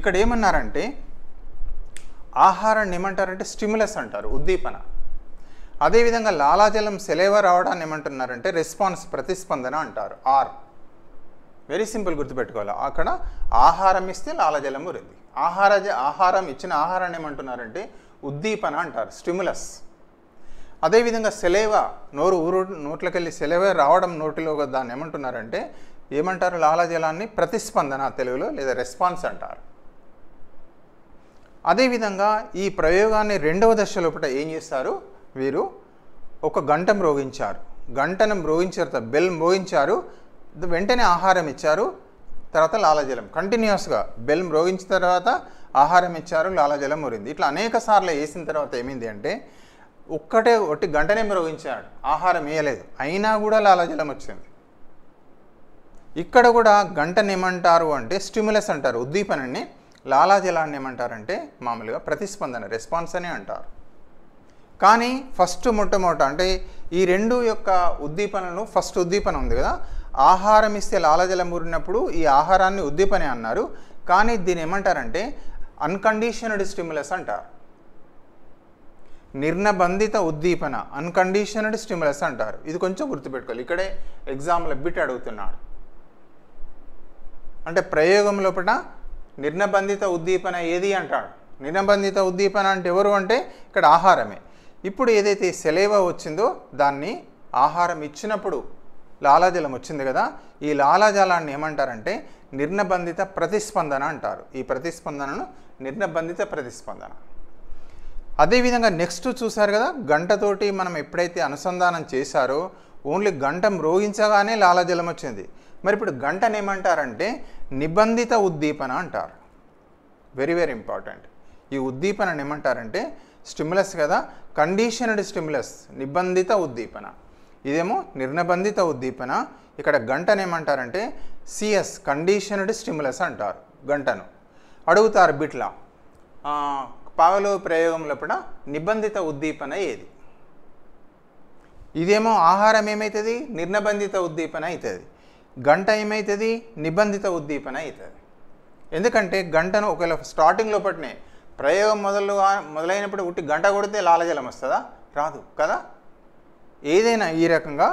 ఇక్కడ ఏమన్నారంటే ఆహారాన్ని ఏమంటారంటే స్టిమ్యులస్ అంటారు, ఉద్దీపన. అదేవిధంగా లాలాజలం సెలవ రావడాన్ని ఏమంటున్నారంటే రెస్పాన్స్, ప్రతిస్పందన అంటారు, ఆర్. వెరీ సింపుల్ గుర్తుపెట్టుకోవాలి. అక్కడ ఆహారం ఇస్తే లాలాజలం ఊరింది. ఇచ్చిన ఆహారాన్ని ఏమంటున్నారంటే ఉద్దీపన అంటారు, స్టిమ్యులస్. అదేవిధంగా సెలవ, నోట్లోకి వెళ్ళి సెలవ రావడం నోటిలో దాన్ని ఏమంటారు లాలాజలాన్ని ప్రతిస్పందన తెలుగులో, లేదా రెస్పాన్స్ అంటారు. అదేవిధంగా ఈ ప్రయోగాన్ని రెండవ దశ లోపల ఏం చేస్తారు, వీరు ఒక గంట మ్రోగించారు. గంటను మ్రోగించిన తర్వాత బెల్ మ్రోగించారు, వెంటనే ఆహారం ఇచ్చారు, తర్వాత లాలాజలం కంటిన్యూస్గా బెల్ మ్రోగించిన తర్వాత ఆహారం ఇచ్చారు, లాలాజలం ఊరింది. ఇట్లా అనేక సార్లు వేసిన తర్వాత ఏమైంది అంటే ఒట్టి గంటనే మ్రోగించాడు, ఆహారం వేయలేదు, అయినా కూడా లాలాజలం వచ్చింది. ఇక్కడ కూడా గంటను ఏమంటారు అంటే స్టిమ్యులస్ అంటారు, ఉద్దీపనని. లాలాజలాన్ని ఏమంటారంటే మామూలుగా ప్రతిస్పందన, రెస్పాన్స్ అని అంటారు. కానీ మొట్టమొదట అంటే ఈ రెండు యొక్క ఉద్దీపనలు, ఫస్ట్ ఉద్దీపన ఉంది కదా, ఆహారం ఇస్తే లాలాజలం ఊరినప్పుడు ఈ ఆహారాన్ని ఉద్దీపనే అన్నారు. కానీ దీన్ని ఏమంటారంటే అన్కండిషన్డ్ స్టిమ్యులస్ అంటారు, నిర్ణబంధిత ఉద్దీపన, అన్కండిషన్డ్ స్టిమ్యులస్ అంటారు. ఇది కొంచెం గుర్తుపెట్టుకోవాలి. ఇక్కడే ఎగ్జామ్లో బిట్ అడుగుతున్నాడు. అంటే ప్రయోగం లోపల నిర్ణబంధిత ఉద్దీపన ఏది అంటాడు. నిర్ణబంధిత ఉద్దీపన అంటే ఎవరు అంటే ఇక్కడ ఆహారమే. ఇప్పుడు ఏదైతే సెలవ వచ్చిందో దాన్ని ఆహారం ఇచ్చినప్పుడు లాలాజలం వచ్చింది కదా, ఈ లాలాజలాన్ని ఏమంటారంటే నిర్ణబంధిత ప్రతిస్పందన అంటారు. ఈ ప్రతిస్పందనను నిర్ణబంధిత ప్రతిస్పందన. అదేవిధంగా నెక్స్ట్ చూసారు కదా, గంటతోటి మనం ఎప్పుడైతే అనుసంధానం చేశారో ఓన్లీ గంట మ్రోగించగానే లాలాజలం వచ్చింది. మరి ఇప్పుడు గంటను ఏమంటారంటే నిబంధిత ఉద్దీపన అంటారు. Very very important. ఈ ఉద్దీపనను ఏమంటారంటే స్టిమ్యులస్ కదా, కండిషన్డ్ స్టిమ్యులస్, నిబంధిత ఉద్దీపన. ఇదేమో నిర్ణబంధిత ఉద్దీపన. ఇక్కడ గంటను ఏమంటారంటే సిఎస్, కండిషన్డ్ స్టిమ్యులస్ అంటారు. గంటను అడుగుతారు బిట్లా, పావలోవ్ ప్రయోగం లోపల నిబంధిత ఉద్దీపన ఏది? ఇదేమో ఆహారం ఏమవుతుంది, నిర్నిబంధిత ఉద్దీపన అవుతుంది. గంట ఏమవుతుంది, నిబంధిత ఉద్దీపన అవుతుంది. ఎందుకంటే గంటను ఒకవేళ స్టార్టింగ్ లోపటినే ప్రయోగం మొదలైనప్పుడు ఉట్టి గంట కొడితే లాలజలం వస్తుందా? రాదు కదా. ఏదైనా ఈ రకంగా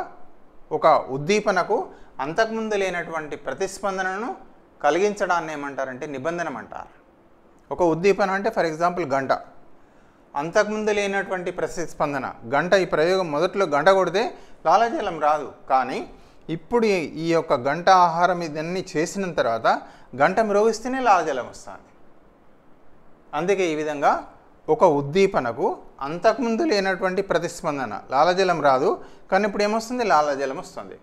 ఒక ఉద్దీపనకు అంతకుముందు లేనటువంటి ప్రతిస్పందనను కలిగించడాన్ని ఏమంటారంటే నిబంధనం అంటారు. ఒక ఉద్దీపన అంటే ఫర్ ఎగ్జాంపుల్ గంట, అంతకుముందు లేనటువంటి ప్రతిస్పందన. గంట ఈ ప్రయోగం మొదట్లో గంట కొడితే లాలజలం రాదు, కానీ ఇప్పుడు ఈ యొక్క గంట ఆహారం ఇదన్నీ చేసిన తర్వాత గంట మ్రోగిస్తేనే లాలజలం వస్తుంది. అందుకే ఈ విధంగా ఒక ఉద్దీపనకు అంతకుముందు లేనటువంటి ప్రతిస్పందన, లాలజలం రాదు కానీ ఇప్పుడు ఏమొస్తుంది, లాలజలం వస్తుంది.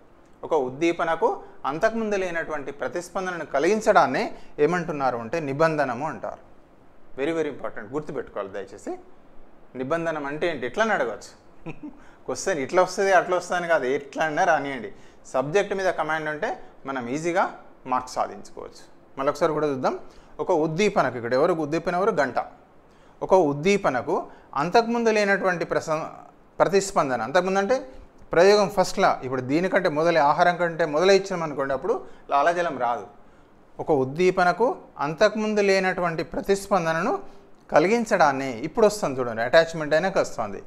ఒక ఉద్దీపనకు అంతకుముందు లేనటువంటి ప్రతిస్పందనను కలిగించడాన్నే ఏమంటున్నారు అంటే నిబంధనము అంటారు. వెరీ వెరీ ఇంపార్టెంట్, గుర్తుపెట్టుకోవాలి దయచేసి. నిబంధనం అంటే ఏంటి, ఎట్లా అడగవచ్చు. క్వశ్చన్ ఇట్లా వస్తుంది అట్లా వస్తుంది కాదు, ఎట్లా అన్నా రానియండి. సబ్జెక్ట్ మీద కమాండ్ ఉంటే మనం ఈజీగా మార్క్స్ సాధించుకోవచ్చు. మళ్ళొకసారి కూడా చూద్దాం. ఒక ఉద్దీపనకు, ఇక్కడ ఉద్దీపన గంట. ఒక ఉద్దీపనకు అంతకుముందు లేనటువంటి ప్రతిస్పందన, అంతకుముందు అంటే ప్రయోగం ఫస్ట్లా, ఇప్పుడు దీనికంటే ఆహారం కంటే మొదలై ఇచ్చినాం అనుకోండి, అప్పుడు లాలజలం రాదు. ఒక ఉద్దీపనకు అంతకుముందు లేనటువంటి ప్రతిస్పందనను కలిగించడాన్ని, ఇప్పుడు వస్తుంది చూడండి, అటాచ్మెంట్ అయినాక వస్తుంది,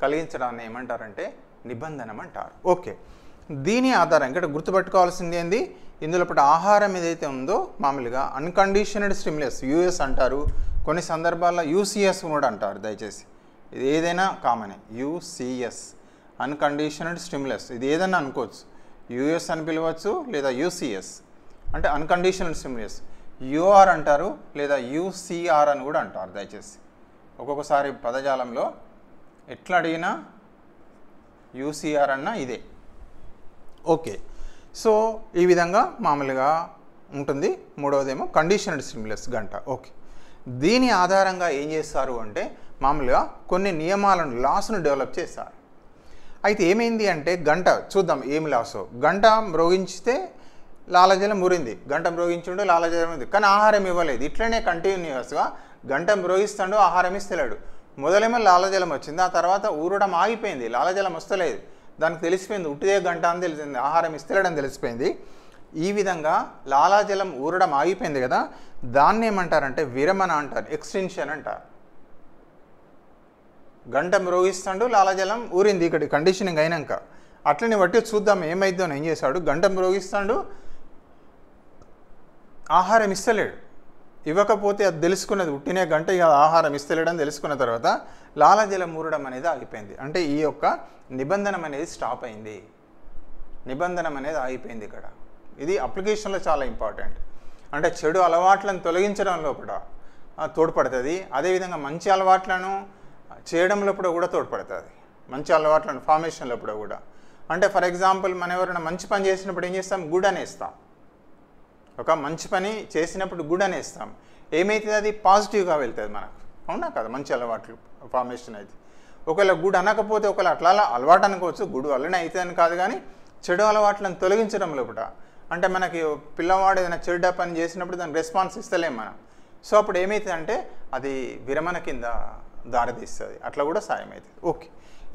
కలిగించడాన్ని ఏమంటారంటే నిబంధనం అంటారు. ఓకే, దీని ఆధారం ఇక్కడ గుర్తుపెట్టుకోవాల్సింది ఏంది, ఇందులో ఆహారం ఏదైతే ఉందో మామూలుగా అన్కండిషనడ్ స్టిమ్యులస్ యూఎస్ అంటారు, కొన్ని సందర్భాల్లో యూసీఎస్ కూడా అంటారు. దయచేసి ఇది ఏదైనా కామనే, యూసీఎస్ అన్కండిషనడ్ స్టిమ్యులస్, ఇది ఏదైనా అనుకోవచ్చు. యూఎస్ అని పిలవచ్చు లేదా యూసీఎస్ అంటే అన్కండిషనల్ స్టిమ్యులస్. యూఆర్ అంటారు లేదా యూసీఆర్ అని కూడా అంటారు. దయచేసి ఒక్కొక్కసారి పదజాలంలో ఎట్లా అడిగినా యూసీఆర్ అన్నా ఇదే. ఓకే, సో ఈ విధంగా మామూలుగా ఉంటుంది. మూడవదేమో కండిషనడ్ స్టిమ్యులస్ గంట. ఓకే, దీని ఆధారంగా ఏం చేస్తారు అంటే మామూలుగా కొన్ని నియమాలను, లాస్ను డెవలప్ చేస్తారు. అయితే ఏమైంది అంటే గంట చూద్దాం ఏం లాసో. గంట మ్రోగించితే లాలజలం ఊరింది, గంట మ్రోగించుండు లాలజలం ఉంది, కానీ ఆహారం ఇవ్వలేదు. ఇట్లనే కంటిన్యూస్గా గంట మ్రోగిస్తాడు, ఆహారం ఇస్తలేడు. మొదలేమో లాలజలం వచ్చింది, ఆ తర్వాత ఊరడం ఆగిపోయింది, లాలజలం వస్తలేదు. దానికి తెలిసిపోయింది ఉట్టిదే గంట అని తెలిసింది, ఆహారం ఇస్తలేడని తెలిసిపోయింది. ఈ విధంగా లాలాజలం ఊరడం ఆగిపోయింది కదా, దాన్ని ఏమంటారంటే విరమణ అంటారు, ఎక్స్టెన్షన్ అంటారు. గంట మ్రోగిస్తాడు, లాలాజలం ఊరింది, ఇక్కడ కండిషనింగ్ అయినాక. అట్లని బట్టి చూద్దాం ఏమైందో. ఏం చేశాడు, గంట మ్రోగిస్తాడు, ఆహారం ఇస్తలేడు. ఇవ్వకపోతే అది తెలుసుకున్నది, ఉట్టినే గంట ఇక ఆహారం ఇస్తలేడని తెలుసుకున్న తర్వాత లాలాజలం ఊరడం అనేది ఆగిపోయింది. అంటే ఈ యొక్క నిబంధనం అనేది స్టాప్ అయింది, నిబంధనం అనేది ఆగిపోయింది ఇక్కడ. ఇది అప్లికేషన్లో చాలా ఇంపార్టెంట్. అంటే చెడు అలవాట్లను తొలగించడంలో కూడా తోడ్పడుతుంది, అదేవిధంగా మంచి అలవాట్లను చేయడంలో కూడా తోడ్పడుతుంది, మంచి అలవాట్లను ఫార్మేషన్లో కూడా. అంటే ఫర్ ఎగ్జాంపుల్ మనం ఎవరైనా మంచి పని చేసినప్పుడు ఏం చేస్తాం, గుడ్ అనేస్తాం. ఒక మంచి పని చేసినప్పుడు గుడ్ అనేస్తాం, ఏమైతుంది అది పాజిటివ్గా వెళ్తుంది మనకు, అవునా కదా, మంచి అలవాట్లు ఫార్మేషన్ అయితే. ఒకవేళ గుడ్ అనకపోతే ఒకవేళ అట్లా అలవాటు అనుకోవచ్చు, గుడ్ వల్లనే అవుతుందని కాదు, కానీ చెడు అలవాట్లను తొలగించడంలో కూడా. అంటే మనకి పిల్లవాడు ఏదైనా చెడు పని చేసినప్పుడు దానికి రెస్పాన్స్ ఇస్తలేం మనం. సో అప్పుడు ఏమవుతుందంటే అది విరమణ కింద దారితీస్తుంది, అట్లా కూడా సాయం అవుతుంది. ఓకే,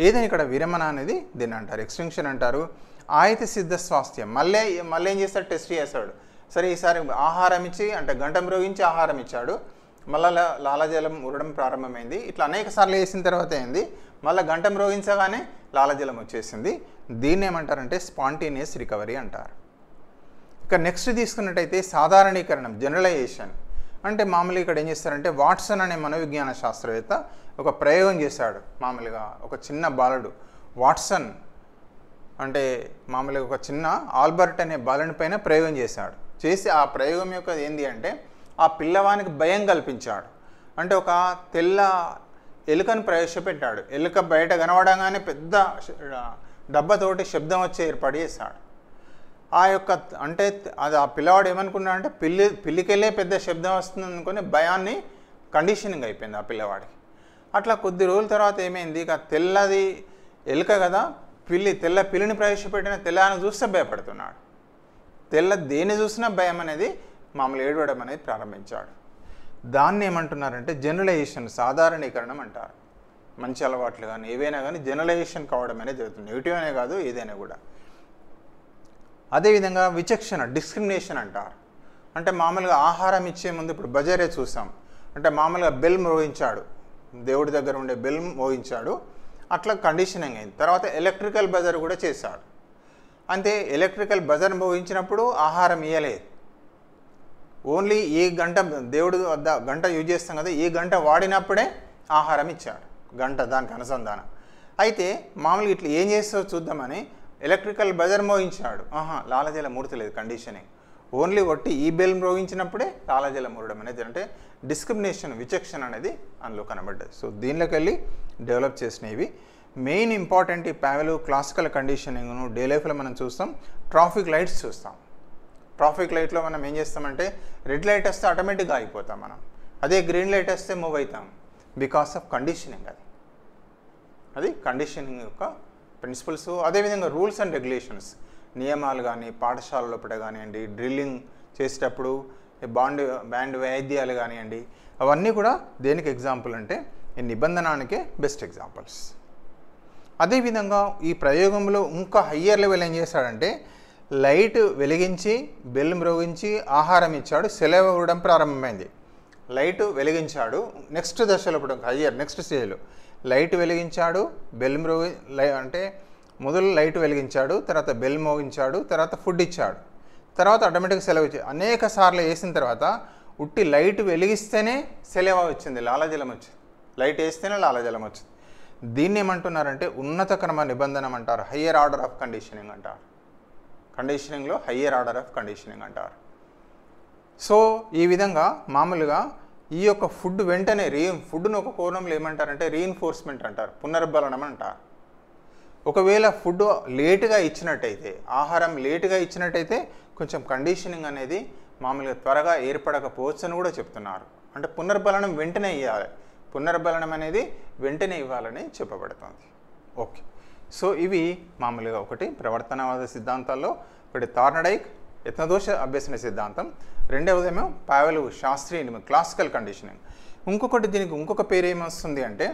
ఏదైనా ఇక్కడ విరమణ అనేది దీన్ని అంటారు, ఎక్స్టెన్షన్ అంటారు. ఆయత సిద్ధ స్వాస్థ్యం, మళ్ళీ ఏం చేస్తాడు, టెస్ట్ చేస్తాడు. సరే ఈసారి ఆహారం ఇచ్చి, అంటే గంట మ్రోగించి ఆహారం ఇచ్చాడు, మళ్ళీ లాలాజలం ఊరడం ప్రారంభమైంది. ఇట్లా అనేక సార్లు వేసిన తర్వాత ఏంది, మళ్ళీ గంట మ్రోగించగానే లాలాజలం వచ్చేసింది. దీన్ని ఏమంటారంటే స్పాంటేనియస్ రికవరీ అంటారు. ఇక నెక్స్ట్ తీసుకున్నట్టయితే సాధారణీకరణం, జనరలైజేషన్. అంటే మామూలుగా ఇక్కడ ఏం చేస్తారంటే వాట్సన్ అనే మనోవిజ్ఞాన శాస్త్రవేత్త ఒక ప్రయోగం చేశాడు. మామూలుగా ఒక చిన్న బాలుడు వాట్సన్ అంటే మామూలుగా ఒక చిన్న ఆల్బర్ట్ అనే బాలుని పైన ప్రయోగం చేశాడు. చేసి ఆ ప్రయోగం యొక్క ఏంది అంటే ఆ పిల్లవానికి భయం కల్పించాడు. అంటే ఒక తెల్ల ఎలుకను ప్రవేశపెట్టాడు. ఎలుక బయట కనబడగానే పెద్ద డబ్బతోటి శబ్దం వచ్చే ఏర్పాటు చేశాడు. ఆ యొక్క అంటే అది ఆ పిల్లవాడు ఏమనుకున్నాడు అంటే పిల్లికెళ్ళే పెద్ద శబ్దం వస్తుంది అనుకుని భయాన్ని కండిషనింగ్ అయిపోయింది ఆ పిల్లవాడికి. అట్లా కొద్ది రోజుల తర్వాత ఏమైంది, ఇక తెల్లది ఎలుక కదా, తెల్ల పిల్లిని ప్రవేశపెట్టిన తెల్లని చూస్తే భయపడుతున్నాడు. దేన్ని చూసినా భయం అనేది మామూలు ఏడవడం అనేది ప్రారంభించాడు. దాన్ని ఏమంటున్నారంటే జనరలైజేషన్, సాధారణీకరణం అంటారు. మంచి అలవాట్లు కానీ ఏవైనా కానీ జనరలైజేషన్ కావడం అనేది జరుగుతుంది. నెగిటివ్ అనే కాదు, ఏదైనా కూడా. అదేవిధంగా విచక్షణ, డిస్క్రిమినేషన్ అంటారు. అంటే మామూలుగా ఆహారం ఇచ్చే ముందు ఇప్పుడు బజారే చూసాం, అంటే మామూలుగా బెల్ మోగించాడు, దేవుడి దగ్గర ఉండే బెల్ మోగించాడు, అట్లా కండిషనింగ్ అయింది. తర్వాత ఎలక్ట్రికల్ బజర్ కూడా చేశాడు. అంతే, ఎలక్ట్రికల్ బజర్ మోగించినప్పుడు ఆహారం ఇవ్వలేదు. ఓన్లీ ఈ గంట దేవుడు వద్ద గంట యూజ్ చేస్తాం కదా, ఈ గంట వాడినప్పుడే ఆహారం ఇచ్చాడు, గంట దానికి అనుసంధానం. అయితే మామూలుగా ఇట్లా ఏం చేస్తావో చూద్దామని ఎలక్ట్రికల్ బజర్ మోగించాడు, లాలజల మూర్తలేదు, కండిషనింగ్. ఓన్లీ ఒట్టి ఈ బెల్ మోగించినప్పుడే లాలజల మూరడం అనేది, అంటే డిస్క్రిమినేషన్, విచక్షణ అనేది అందులో కనబడ్డది. సో దీనిలోకి వెళ్ళి డెవలప్ చేసినవి మెయిన్ ఇంపార్టెంట్. ఈ పావెలోవ్ క్లాసికల్ కండిషనింగ్ను డే లైఫ్లో మనం చూస్తాం. ట్రాఫిక్ లైట్స్ చూస్తాం. ట్రాఫిక్ లైట్లో మనం ఏం చేస్తామంటే రెడ్ లైట్ వస్తే ఆటోమేటిక్గా ఆగిపోతాం మనం, అదే గ్రీన్ లైట్ వస్తే మూవ్ అవుతాం, బికాస్ ఆఫ్ కండిషనింగ్. అది కండిషనింగ్ యొక్క ప్రిన్సిపల్స్. అదేవిధంగా రూల్స్ అండ్ రెగ్యులేషన్స్, నియమాలు కానీ పాఠశాల లోపల కానివ్వండి, డ్రిల్లింగ్ చేసేటప్పుడు బ్యాండ్ వాయిద్యాలు కానివ్వండి, అవన్నీ కూడా దేనికి ఎగ్జాంపుల్ అంటే ఈ నిబంధనానికే బెస్ట్ ఎగ్జాంపుల్స్. అదేవిధంగా ఈ ప్రయోగంలో ఇంకా హయ్యర్ లెవెల్ ఏం చేశాడంటే లైట్ వెలిగించి బెల్ మ్రోగించి ఆహారం ఇచ్చాడు, సెలవు ఇవ్వడం ప్రారంభమైంది. లైట్ వెలిగించాడు, నెక్స్ట్ దశలో ఇప్పుడు హయ్యర్ నెక్స్ట్ స్టేజ్లో లైట్ వెలిగించాడు, బెల్ అంటే మొదలు లైట్ వెలిగించాడు, తర్వాత బెల్ మోగించాడు, తర్వాత ఫుడ్ ఇచ్చాడు, తర్వాత ఆటోమేటిక్గా సెలవు ఇచ్చాడు. అనేక సార్లు వేసిన తర్వాత ఉట్టి లైట్ వెలిగిస్తేనే సెలవు వచ్చింది, లాలజలం వచ్చింది. లైట్ వేస్తేనే లాలజలం వచ్చింది. దీన్ని ఏమంటున్నారంటే ఉన్నత క్రమ నిబంధన అంటారు, హయ్యర్ ఆర్డర్ ఆఫ్ కండిషనింగ్ అంటారు. కండిషనింగ్లో హయ్యర్ ఆర్డర్ ఆఫ్ కండిషనింగ్ అంటారు. సో ఈ విధంగా మామూలుగా ఈ యొక్క ఫుడ్ వెంటనే ఫుడ్ను ఒక కోణంలో ఏమంటారంటే రీఇన్ఫోర్స్మెంట్ అంటారు, పునర్బలనం అంటారు. ఒకవేళ ఫుడ్ లేటుగా ఇచ్చినట్టయితే, ఆహారం లేటుగా ఇచ్చినట్టయితే కొంచెం కండిషనింగ్ అనేది మామూలుగా త్వరగా ఏర్పడకపోవచ్చు అని కూడా చెప్తున్నారు. అంటే పునర్బలనం వెంటనే ఇవ్వాలి, పునర్బలనం అనేది వెంటనే ఇవ్వాలని చెప్పబడుతుంది. ఓకే, సో ఇవి మామూలుగా ఒకటి ప్రవర్తనవాద సిద్ధాంతాల్లో, ఒకటి థార్నడైక్ యత్నదోష అభ్యసన సిద్ధాంతం, రెండవదేమో పావెలోవ్ శాస్త్రీయ క్లాసికల్ కండిషనింగ్. ఇంకొకటి దీనికి ఇంకొక పేరు ఏమొస్తుంది అంటే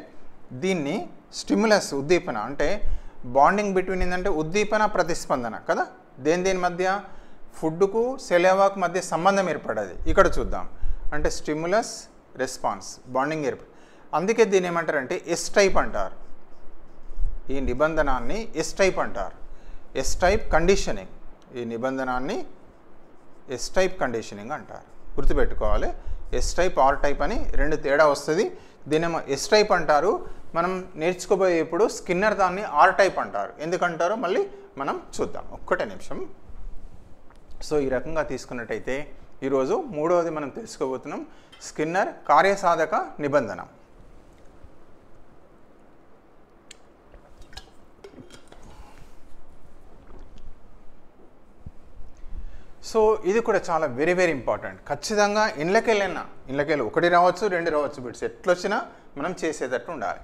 దీన్ని స్టిమ్యులస్, ఉద్దీపన. అంటే బాండింగ్ బిట్వీన్ ఏంటంటే ఉద్దీపన ప్రతిస్పందన కదా, దేని మధ్య ఫుడ్కు సెలవాకు మధ్య సంబంధం ఏర్పడది. ఇక్కడ చూద్దాం, అంటే స్టిమ్యులస్ రెస్పాన్స్ బాండింగ్ ఏర్పడి, అందుకే దీన్ని ఏమంటారంటే ఎస్ టైప్ అంటారు. ఈ నిబంధనాన్ని ఎస్ టైప్ అంటారు, ఎస్ టైప్ కండిషనింగ్. ఈ నిబంధనాన్ని ఎస్ టైప్ కండిషనింగ్ అంటారు. గుర్తుపెట్టుకోవాలి, ఎస్ టైప్ ఆర్ టైప్ అని రెండు తేడా వస్తుంది. దీనేమో ఎస్ టైప్ అంటారు, మనం నేర్చుకోబోయేప్పుడు స్కిన్నర్ దాన్ని ఆర్ టైప్ అంటారు. ఎందుకంటారో మళ్ళీ మనం చూద్దాం, ఒక్కటే నిమిషం. సో ఈ రకంగా తీసుకున్నట్టయితే ఈరోజు మూడవది మనం తెలుసుకోబోతున్నాం, స్కిన్నర్ కార్యసాధక నిబంధన. సో ఇది కూడా చాలా వెరీ వెరీ ఇంపార్టెంట్. ఖచ్చితంగా ఇళ్ళకెళ్ళి ఒకటి రావచ్చు, రెండు రావచ్చు, బిట్స్ ఎట్లొచ్చినా మనం చేసేటట్టు ఉండాలి.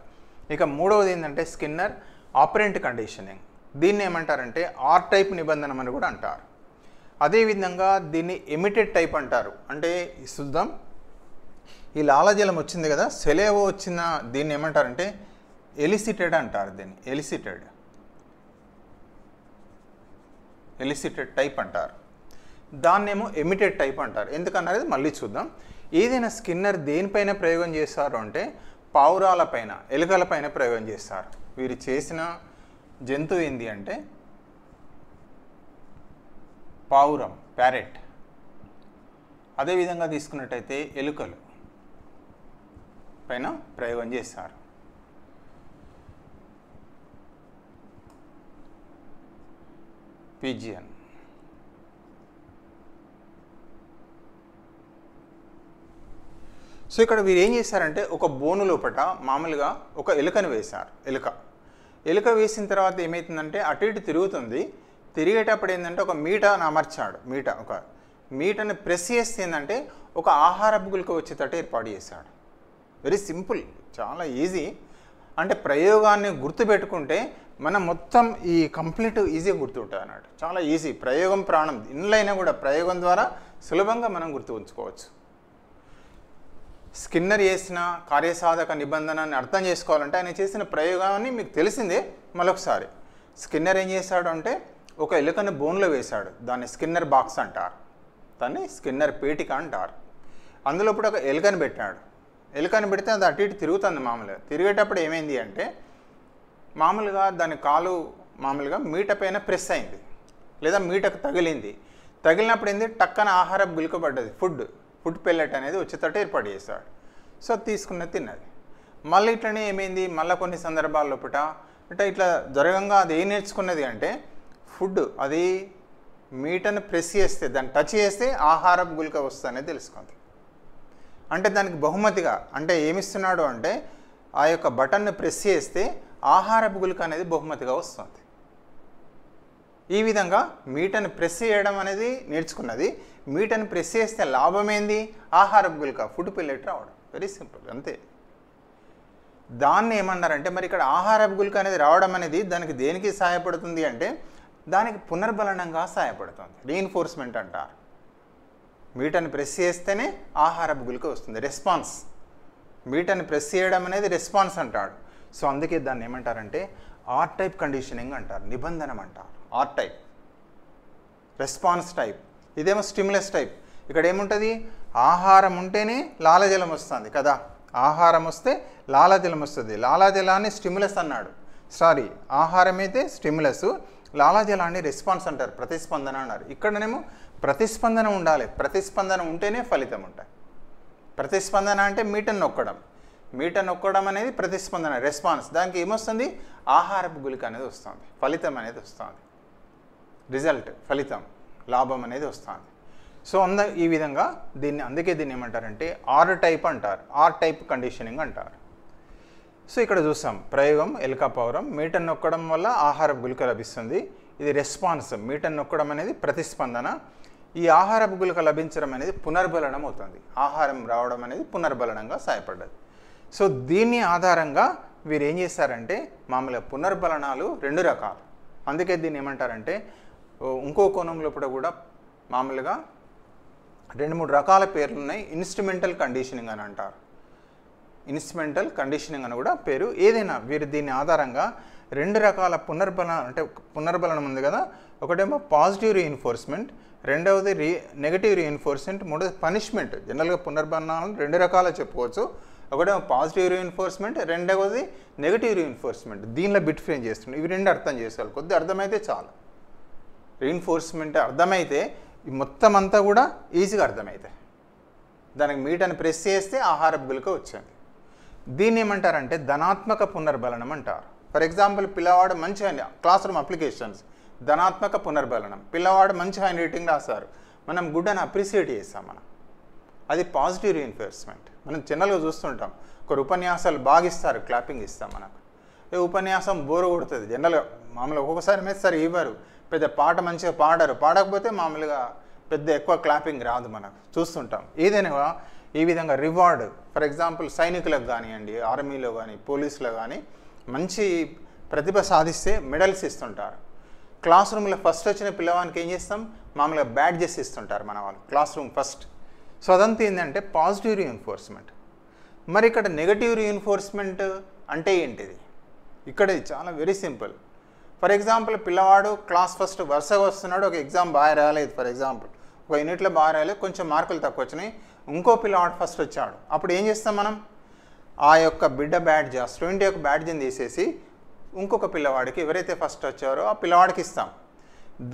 ఇక మూడవది ఏంటంటే స్కిన్నర్ ఆపరెంట్ కండిషనింగ్. దీన్ని ఏమంటారంటే ఆర్ టైప్ నిబంధన అని కూడా అంటారు. అదేవిధంగా దీన్ని ఎమిటెడ్ టైప్ అంటారు. అంటే చూద్దాం, ఈ లాలజలం వచ్చింది కదా, సెలవు వచ్చిన దీన్ని ఏమంటారంటే ఎలిసిటెడ్ అంటారు. దీన్ని ఎలిసిటెడ్ టైప్ అంటారు. దాన్నేమో ఎమిటెడ్ టైప్ అంటారు. ఎందుకన్నది మళ్ళీ చూద్దాం. ఏదైనా స్కిన్నర్ దేనిపైన ప్రయోగం చేస్తారు అంటే పావురాలపైన, ఎలుకలపైన ప్రయోగం చేస్తారు. వీరు చేసిన జంతువు ఏంది అంటే పావురం, ప్యారెట్. అదేవిధంగా తీసుకున్నట్టయితే ఎలుకలు పైన ప్రయోగం చేస్తారు. పిజియన్. సో ఇక్కడ వీరు ఏం చేశారంటే ఒక బోను లోపల మామూలుగా ఒక ఎలుకను వేశారు. ఎలుక వేసిన తర్వాత ఏమవుతుందంటే అటు ఇటు తిరుగుతుంది. తిరిగేటప్పుడు ఏంటంటే ఒక మీటను అమర్చాడు. ఒక మీటని ప్రెస్ చేస్తే ఏంటంటే ఒక ఆహారపు గుళిక వచ్చేటట్టు ఏర్పాటు చేశాడు. వెరీ సింపుల్, చాలా ఈజీ. అంటే ప్రయోగాన్ని గుర్తుపెట్టుకుంటే మనం మొత్తం ఈ కంప్లీట్ ఈజీగా గుర్తుంటుంది అన్నట్టు. చాలా ఈజీ. ప్రయోగం ప్రాణం. ఇన్లైనా కూడా ప్రయోగం ద్వారా సులభంగా మనం గుర్తు ఉంచుకోవచ్చు. స్కిన్నర్ చేసిన కార్యసాధక నిబంధనని అర్థం చేసుకోవాలంటే ఆయన చేసిన ప్రయోగాన్ని మీకు తెలిసిందే. మరొకసారి స్కిన్నర్ ఏం చేశాడు అంటే ఒక ఎలుకను బోన్లో వేశాడు. దాన్ని స్కిన్నర్ బాక్స్ అంటారు, దాన్ని స్కిన్నర్ పేటిక అంటారు. అందులో ఇప్పుడు ఒక ఎలుకను పెట్టాడు. ఎలుకను పెడితే అది అటు ఇటు తిరుగుతుంది. మామూలుగా తిరిగేటప్పుడు ఏమైంది అంటే మామూలుగా దాని కాలు మామూలుగా మీట పైన ప్రెస్ అయింది లేదా మీటకు తగిలింది. తగిలినప్పుడు ఏంది టక్కన ఆహారం గులికబడ్డది. ఫుడ్ పెల్లెట్ అనేది వచ్చేటట్టు ఏర్పాటు చేశాడు. సో తీసుకున్నది తిన్నది. మళ్ళీ ఇట్లనే ఏమైంది, మళ్ళీ కొన్ని సందర్భాల్లో అంటే ఇట్లా జరగంగా అది ఏం నేర్చుకున్నది అంటే ఫుడ్ అది మీటను ప్రెస్ చేస్తే దాన్ని టచ్ చేస్తే ఆహారపు గులిక వస్తుందనేది తెలుసుకుంది. అంటే దానికి బహుమతిగా అంటే ఏమిస్తున్నాడు అంటే ఆ యొక్క బటన్ను ప్రెస్ చేస్తే ఆహారపు గులిక అనేది బహుమతిగా వస్తుంది. ఈ విధంగా మీటను ప్రెస్ చేయడం అనేది నేర్చుకున్నది. మీటను ప్రెస్ చేస్తే లాభమేంది, ఆహారపు గులిక ఫుడ్ పెల్లెట్ రావడం. వెరీ సింపుల్, అంతే. దాన్ని ఏమన్నారంటే మరి ఇక్కడ ఆహారపు గులిక అనేది రావడం అనేది దానికి దేనికి సహాయపడుతుంది అంటే దానికి పునర్బలనంగా సహాయపడుతుంది. రీఇన్ఫోర్స్మెంట్ అంటారు. మీటను ప్రెస్ చేస్తేనే ఆహారపు గులిక వస్తుంది. రెస్పాన్స్, మీటను ప్రెస్ చేయడం అనేది రెస్పాన్స్ అంటాడు. సో అందుకే దాన్ని ఏమంటారంటే ఆర్ టైప్ కండిషనింగ్ అంటారు, నిబంధనం అంటారు. R type, response type. ఇదేమో స్టిమ్యులస్ టైప్. ఇక్కడ ఏముంటుంది, ఆహారం ఉంటేనే లాలజలం వస్తుంది కదా, ఆహారం వస్తే లాలాజలం వస్తుంది. లాలాజలాన్ని స్టిమ్యులస్ అన్నాడు, సారీ ఆహారం అయితే స్టిమ్యులస్, లాలాజలాన్ని రెస్పాన్స్ అంటారు, ప్రతిస్పందన అన్నారు. ఇక్కడనేమో ప్రతిస్పందన ఉండాలి. ప్రతిస్పందన ఉంటేనే ఫలితం ఉంటాయి. ప్రతిస్పందన అంటే మీటను నొక్కడం. మీటను నొక్కడం అనేది ప్రతిస్పందన, రెస్పాన్స్. దానికి ఏమొస్తుంది, ఆహారపు గులిక అనేది వస్తుంది, ఫలితం అనేది వస్తుంది, రిజల్ట్, ఫలితం, లాభం అనేది వస్తుంది. సో ఈ విధంగా అందుకే దీన్ని ఏమంటారంటే ఆర్ టైప్ అంటారు, ఆర్ టైప్ కండిషనింగ్ అంటారు. సో ఇక్కడ చూసాం ప్రయోగం ఎలుక పౌరం, మీటను నొక్కడం వల్ల ఆహారపు గులిక లభిస్తుంది. ఇది రెస్పాన్స్, మీటను నొక్కడం అనేది ప్రతిస్పందన. ఈ ఆహారపు గులిక లభించడం అనేది పునర్బలనం అవుతుంది. ఆహారం రావడం అనేది పునర్బలనంగా సహాయపడ్డది. సో దీన్ని ఆధారంగా వీరు ఏం చేశారంటే మామూలుగా పునర్బలనాలు రెండు రకాలు. అందుకే దీన్ని ఏమంటారంటే ఇంకో కోణంలో కూడా మామూలుగా 2-3 రకాల పేర్లు ఉన్నాయి. ఇన్స్ట్రుమెంటల్ కండిషనింగ్ అని అంటారు. ఇన్స్ట్రుమెంటల్ కండిషనింగ్ అని కూడా పేరు. ఏదైనా వీరు దీని ఆధారంగా 2 రకాల పునర్బలనం ఉంది కదా. ఒకటేమో పాజిటివ్ రీఇన్ఫోర్స్మెంట్, రెండవది నెగటివ్ రీఇన్ఫోర్స్మెంట్, మూడవది పనిష్మెంట్. జనరల్గా పునర్బలనాలను 2 రకాలు చెప్పుకోవచ్చు. ఒకటేమో పాజిటివ్ రీఇన్ఫోర్స్మెంట్, రెండవది నెగటివ్ రీఇన్ఫోర్స్మెంట్. దీనిలో బిట్ ఫ్రేమ్ చేస్తుంది. ఇవి 2 అర్థం చేసుకోవాలి. కొద్దిగా అర్థమైతే చాలు. రీఇన్ఫోర్స్మెంట్ అర్థమైతే మొత్తం అంతా కూడా ఈజీగా అర్థమవుతాయి. దానికి మీటను ప్రెస్ చేస్తే ఆహారపు గులిక వచ్చింది. దీన్ని ఏమంటారంటే ధనాత్మక పునర్బలనం అంటారు. ఫర్ ఎగ్జాంపుల్ పిల్లవాడు మంచి క్లాస్ రూమ్ అప్లికేషన్స్, ధనాత్మక పునర్బలనం. పిల్లవాడు మంచి హ్యాండ్ రైటింగ్ రాస్తారు, మనం గుడ్ అని అప్రిషియేట్ చేస్తాం. అది పాజిటివ్ రీఇన్ఫోర్స్మెంట్. మనం జనరల్గా చూస్తుంటాం, ఒకరు ఉపన్యాసాలు బాగా ఇస్తారు, క్లాపింగ్ ఇస్తాం. మనకు ఉపన్యాసం బోరు కొడుతుంది జనరల్గా. మామూలుగా ఒక్కొక్కసారి మీద సరే ఇవ్వరు, పెద్ద పాట మంచిగా పాడకపోతే మామూలుగా పెద్ద ఎక్కువ క్లాపింగ్ రాదు. మనకు చూస్తుంటాం. ఏదైనా ఈ విధంగా రివార్డ్, ఫర్ ఎగ్జాంపుల్ సైనికులకు కానివ్వండి, ఆర్మీలో కానీ, పోలీసులో కానీ మంచి ప్రతిభ సాధిస్తే మెడల్స్ ఇస్తుంటారు. క్లాస్ రూమ్లో ఫస్ట్ వచ్చిన పిల్లవానికి ఏం చేస్తాం, మామూలుగా బ్యాడ్జెస్ ఇస్తుంటారు మన వాళ్ళు, క్లాస్ రూమ్ ఫస్ట్. సో అదంతా ఏంటంటే పాజిటివ్ రీఇన్ఫోర్స్మెంట్. మరి ఇక్కడ నెగటివ్ రీఇన్ఫోర్స్మెంట్ అంటే ఏంటిది? ఇక్కడ చాలా వెరీ సింపుల్. ఫర్ ఎగ్జాంపుల్ పిల్లవాడు క్లాస్ ఫస్ట్ వరుసగా వస్తున్నాడు, ఒక ఎగ్జామ్ బాగా రాలేదు, ఫర్ ఎగ్జాంపుల్ ఒక యూనిట్లో బాగా రాలేదు, కొంచెం మార్కులు తక్కువ వచ్చినాయి, ఇంకో పిల్లవాడు ఫస్ట్ వచ్చాడు. అప్పుడు ఏం చేస్తాం మనం, ఆ యొక్క బిడ్డ బ్యాడ్జ్, ఆ స్టూడెంట్ యొక్క బ్యాడ్జ్ని తీసేసి ఇంకొక పిల్లవాడికి, ఎవరైతే ఫస్ట్ వచ్చారో ఆ పిల్లవాడికి ఇస్తాం.